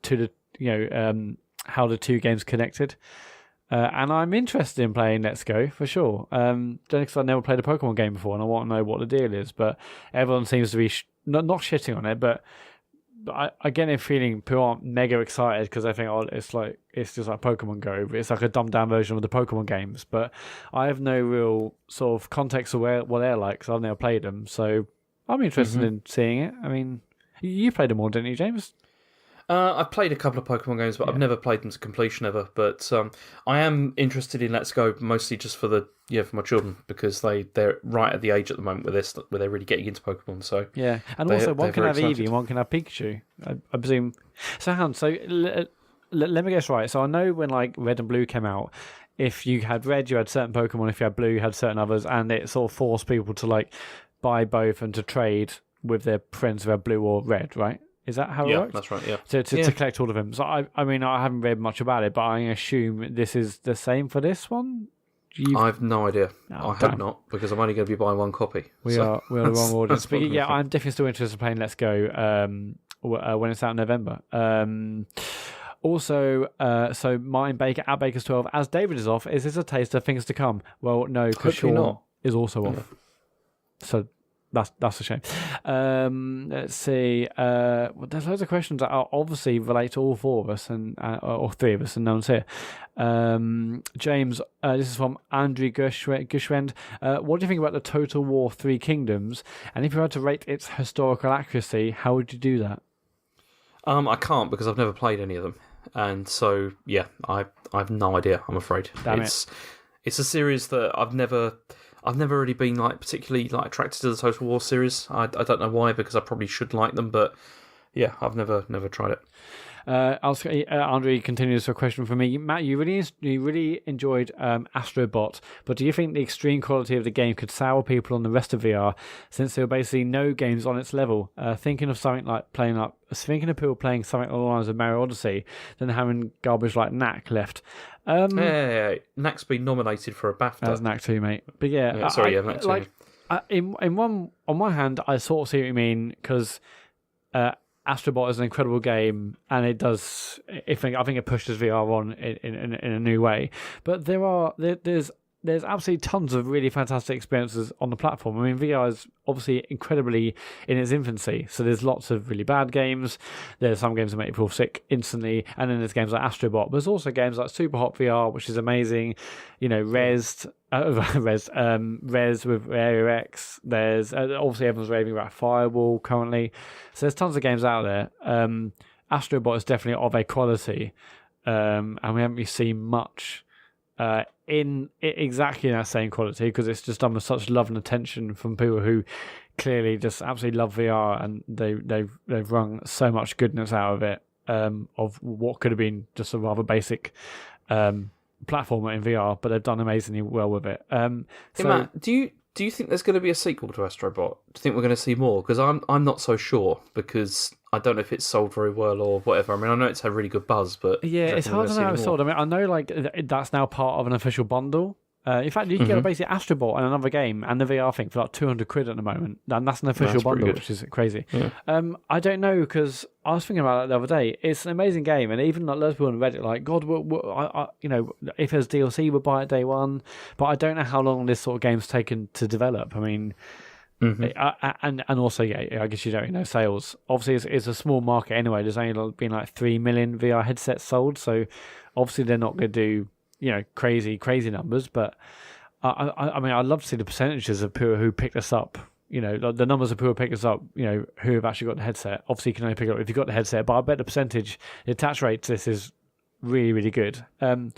to the how the two games connected. And I'm interested in playing Let's Go for sure. Because I never played a Pokemon game before, and I want to know what the deal is. But everyone seems to be not shitting on it, but I get a feeling people aren't mega excited because they think, it's just like Pokemon Go. But it's like a dumbed down version of the Pokemon games. But I have no real sort of context of what they're like because I've never played them. So I'm interested in seeing it. I mean, you played them all, didn't you, James? I've played a couple of Pokemon games, but I've never played them to completion ever. But I am interested in Let's Go, mostly just for for my children, because they're right at the age at the moment where they're really getting into Pokemon. So yeah, and also one can have excited. Eevee and one can have Pikachu. I presume. So, Hans, let me guess right. So I know when like Red and Blue came out, if you had Red, you had certain Pokemon. If you had Blue, you had certain others, and it sort of forced people to like buy both and to trade with their friends who had Blue or Red, right? Is that how it works? Yeah, that's right, yeah. To collect all of them. So, I mean, I haven't read much about it, but I assume this is the same for this one? I have no idea. Oh, I hope not, because I'm only going to be buying one copy. We are the wrong audience. But yeah, I'm definitely still interested in playing Let's Go when it's out in November. Also, so Martin Baker at Baker's 12, as David is off, is this a taste of things to come? Well, no, because Sean not. is also off. So that's a shame. Let's see. Well, there's loads of questions that are obviously relate to all four of us and or three of us, and no one's here. James, this is from Andrew Gushwend. What do you think about the Total War Three Kingdoms? And if you had to rate its historical accuracy, how would you do that? I can't, because I've never played any of them, and so yeah, I have no idea. I'm afraid. It's a series that I've never really been like particularly like attracted to the Total War series. I don't know why, because I probably should like them, but yeah, I've never tried it. Andre continues a question for me. Matt, you really enjoyed Astrobot, but do you think the extreme quality of the game could sour people on the rest of VR, since there were basically no games on its level? Thinking of people playing something along the lines of Mario Odyssey, than having garbage like Knack left. Knack's been nominated for a BAFTA. That's Knack too, mate. But yeah, Knack too. On one hand, I sort of see what you mean, because Astrobot is an incredible game, and it does. I think it pushes VR on in a new way. But there's absolutely tons of really fantastic experiences on the platform. I mean, VR is obviously incredibly in its infancy, so there's lots of really bad games. There's some games that make you feel sick instantly, and then there's games like Astrobot. But there's also games like Superhot VR, which is amazing. You know, Res with Area X. There's obviously everyone's raving about Firewall currently. So there's tons of games out there. Astrobot is definitely of a quality, and we haven't really seen much in exactly that same quality, because it's just done with such love and attention from people who clearly just absolutely love VR, and they've wrung so much goodness out of it, of what could have been just a rather basic platformer in VR, but they've done amazingly well with it. Hey, Matt, do you think there's going to be a sequel to Astrobot? Do you think we're going to see more? Because I'm not so sure, because I don't know if it's sold very well or whatever. I mean, I know it's had really good buzz, but yeah, it's hard to know how it's sold. I mean, I know like that's now part of an official bundle. In fact, you can get basically Astrobot and another game and the VR thing for like £200 at the moment, and that's an official bundle, which is crazy. Yeah. I don't know, because I was thinking about it the other day. It's an amazing game, and even like loads of people on Reddit like, God, if there's DLC, we'll buy it day one. But I don't know how long this sort of game's taken to develop. I mean. And also, yeah, I guess you don't know sales. Obviously, it's a small market anyway. There's only been like 3 million VR headsets sold, so obviously they're not going to do crazy numbers. But I mean, I'd love to see the percentages of people who picked us up. The numbers of people who picked us up. Who have actually got the headset. Obviously, you can only pick it up if you've got the headset. But I bet the attach rate to this is really, really good. I don't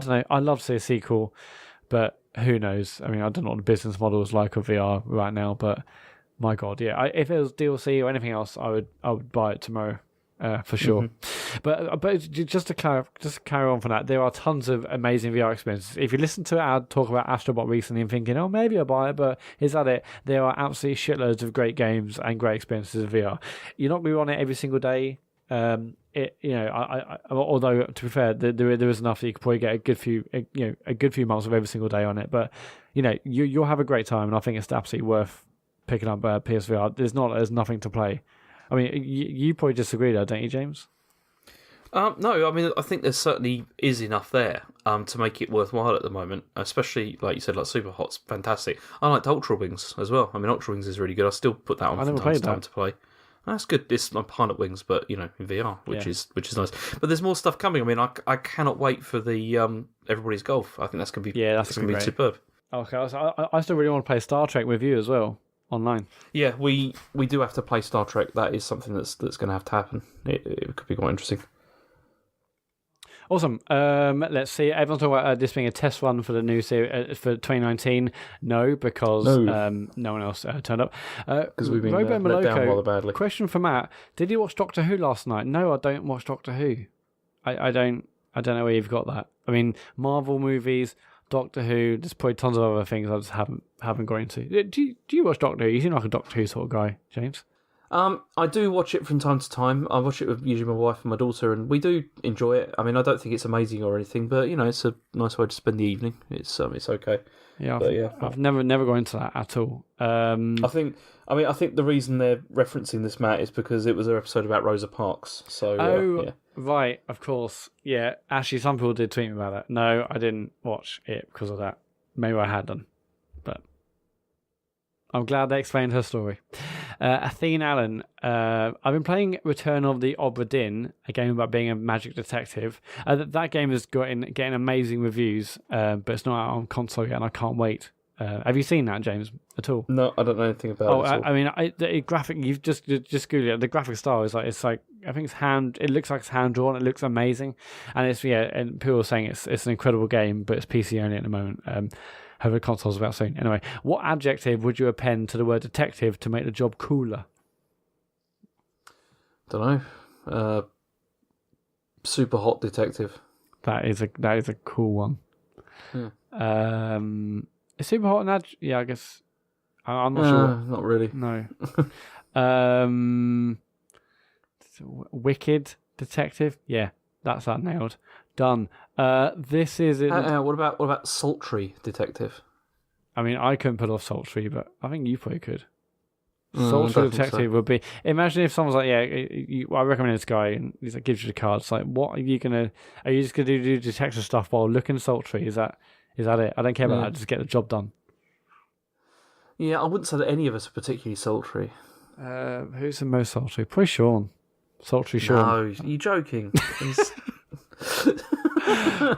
know. I'd love to see a sequel, but who knows? I mean, I don't know what the business model is like of VR right now, but my God, yeah. If it was DLC or anything else, I would buy it tomorrow, for sure. But just to carry on from that, there are tons of amazing VR experiences. If you listen to Ad talk about Astrobot recently and thinking, oh, maybe I'll buy it, but is that it? There are absolutely shitloads of great games and great experiences in VR. You're not going to be on it every single day. Although to be fair, there is enough that you could probably get a good few months of every single day on it. But you'll have a great time, and I think it's absolutely worth picking up PSVR. There's nothing to play. I mean, you probably disagree, though, don't you, James? No, I mean, I think there certainly is enough there to make it worthwhile at the moment. Especially like you said, like Superhot's fantastic. I liked Ultra Wings as well. I mean, Ultra Wings is really good. I still put that on from time to time to play. That's good. It's my Pilot Wings, but in VR, which is nice. But there's more stuff coming. I mean, I cannot wait for the Everybody's Golf. I think that's gonna be superb. Okay, I still really want to play Star Trek with you as well. online. Yeah, we do have to play Star Trek. That is something that's going to have to happen. It could be quite interesting. Awesome. Let's see. Everyone's talking about this being a test run for the new series for 2019. No, because no one else turned up. Because we've been let down rather badly. Question for Matt: did you watch Doctor Who last night? No, I don't watch Doctor Who. I don't know where you've got that. I mean, Marvel movies, Doctor Who. There's probably tons of other things I just haven't got into. Do you watch Doctor Who? You seem like a Doctor Who sort of guy, James. I do watch it from time to time. I watch it with usually my wife and my daughter, and we do enjoy it. I mean, I don't think it's amazing or anything, but it's a nice way to spend the evening. It's okay. Yeah, I've never gone into that at all. I think the reason they're referencing this, Matt, is because it was an episode about Rosa Parks. So yeah. Right, of course. Yeah, actually, some people did tweet me about that. No, I didn't watch it because of that. Maybe I had done, but I'm glad they explained her story. Athene Allen, I've been playing Return of the Obra Dinn, a game about being a magic detective. That game is getting amazing reviews, but it's not out on console yet, and I can't wait. Have you seen that, James, at all? No, I don't know anything about it at all. I mean, the graphic, you've just Google it. The graphic style is like I think it looks like it's hand drawn. It looks amazing, and and people are saying it's an incredible game, but it's PC only at the moment. However, consoles about soon. Anyway, what adjective would you append to the word detective to make the job cooler? Don't know. Super hot detective. That is a cool one. Yeah. Is super hot an adjective? Yeah, I guess. I'm not sure. Not really. No. Wicked detective. Yeah, that's that nailed. Done. This is. What about sultry detective? I mean, I couldn't put off sultry, but I think you probably could. Sultry detective would be. Imagine if someone's like, I recommend this guy, and he's like, gives you the card. It's like, what are you gonna? Are you just gonna do detective stuff while looking sultry? Is that it? I don't care about that. Just get the job done. Yeah, I wouldn't say that any of us are particularly sultry. Who's the most sultry? Probably Sean. Sultry Sean. No, you're joking.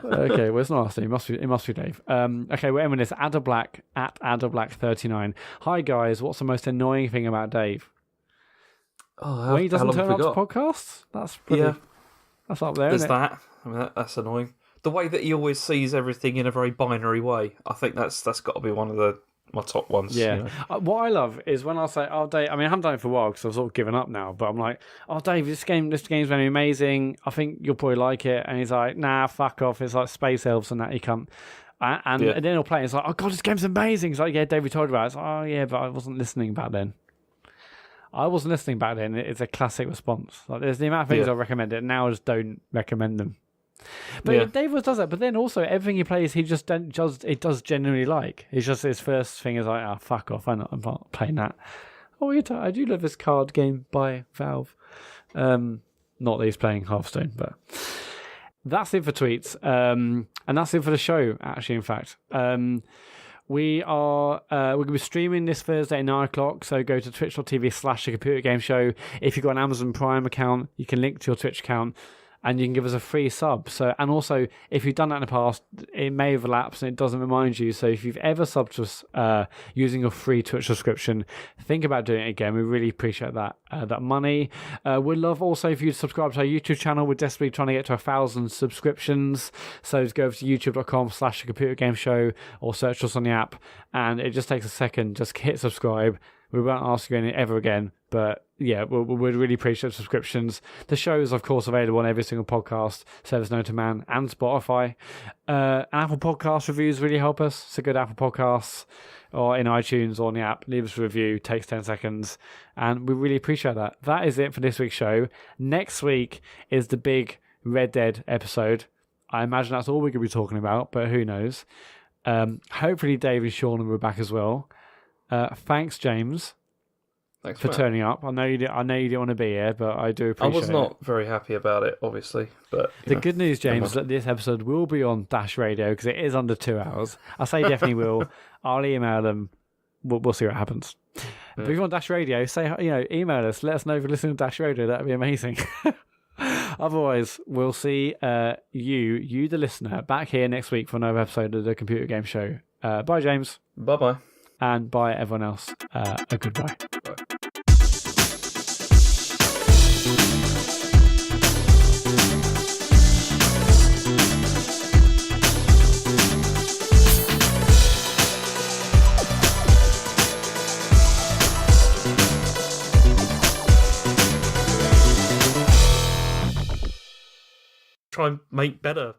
Okay, well, it's not us. It must be Dave. Okay, we're ending this. Adderblack at Adderblack39. Hi guys, what's the most annoying thing about Dave? When he doesn't turn up to podcasts? That's pretty. That's up there. There's isn't it? that. I mean, that's annoying. The way that he always sees everything in a very binary way. I think that's got to be one of my top ones. Yeah. What I love is when I say, "Oh, Dave," I mean, I haven't done it for a while because I've sort of given up now. But I'm like, "Oh, Dave, this game's going to be amazing. I think you'll probably like it." And he's like, "Nah, fuck off. It's like space elves and that. You can't." And then he'll play. And it's like, "Oh God, this game's amazing." It's like, "Yeah, Dave, we told you about it." It's like, "Oh yeah, but I wasn't listening back then." It's a classic response. Like, there's the amount of things I recommend it. Now I just don't recommend them. But Dave always does that. But then also everything he plays, he just does genuinely like. It's just his first thing is like, fuck off, I'm not playing that. Oh, I do love this card game by Valve. Not that he's playing Hearthstone, but that's it for tweets. And that's it for the show. Actually, in fact, we're going to be streaming this Thursday at 9:00. So go to twitch.tv/The Computer Game Show. If you've got an Amazon Prime account, you can link to your Twitch account. And you can give us a free sub. So, and also, if you've done that in the past, it may have lapsed and it doesn't remind you. So, if you've ever subbed to us using a free Twitch subscription, think about doing it again. We really appreciate that money. We'd love also if you subscribe to our YouTube channel. We're desperately trying to get to 1,000 subscriptions. So, just go over to youtube.com/The Computer Game Show or search us on the app. And it just takes a second. Just hit subscribe. We won't ask you ever again. But yeah, we'd really appreciate subscriptions. The show is, of course, available on every single podcast service known to man and Spotify. And Apple Podcast reviews really help us. So go to Apple Podcasts or in iTunes or on the app. Leave us a review. Takes 10 seconds. And we really appreciate that. That is it for this week's show. Next week is the big Red Dead episode. I imagine that's all we're going to be talking about, but who knows. Hopefully Dave and Sean will be back as well. Thanks, James. Thanks for turning up. I know you didn't want to be here, but I do appreciate it. I was not very happy about it, obviously. But the good news, James, is that this episode will be on Dash Radio because it is under 2 hours. I say definitely will. I'll email them. We'll see what happens. Yeah. But if you want Dash Radio, email us. Let us know if you're listening to Dash Radio. That'd be amazing. Otherwise, we'll see you, the listener, back here next week for another episode of the Computer Game Show. Bye, James. Bye-bye. and bye everyone else. A goodbye. Try and make better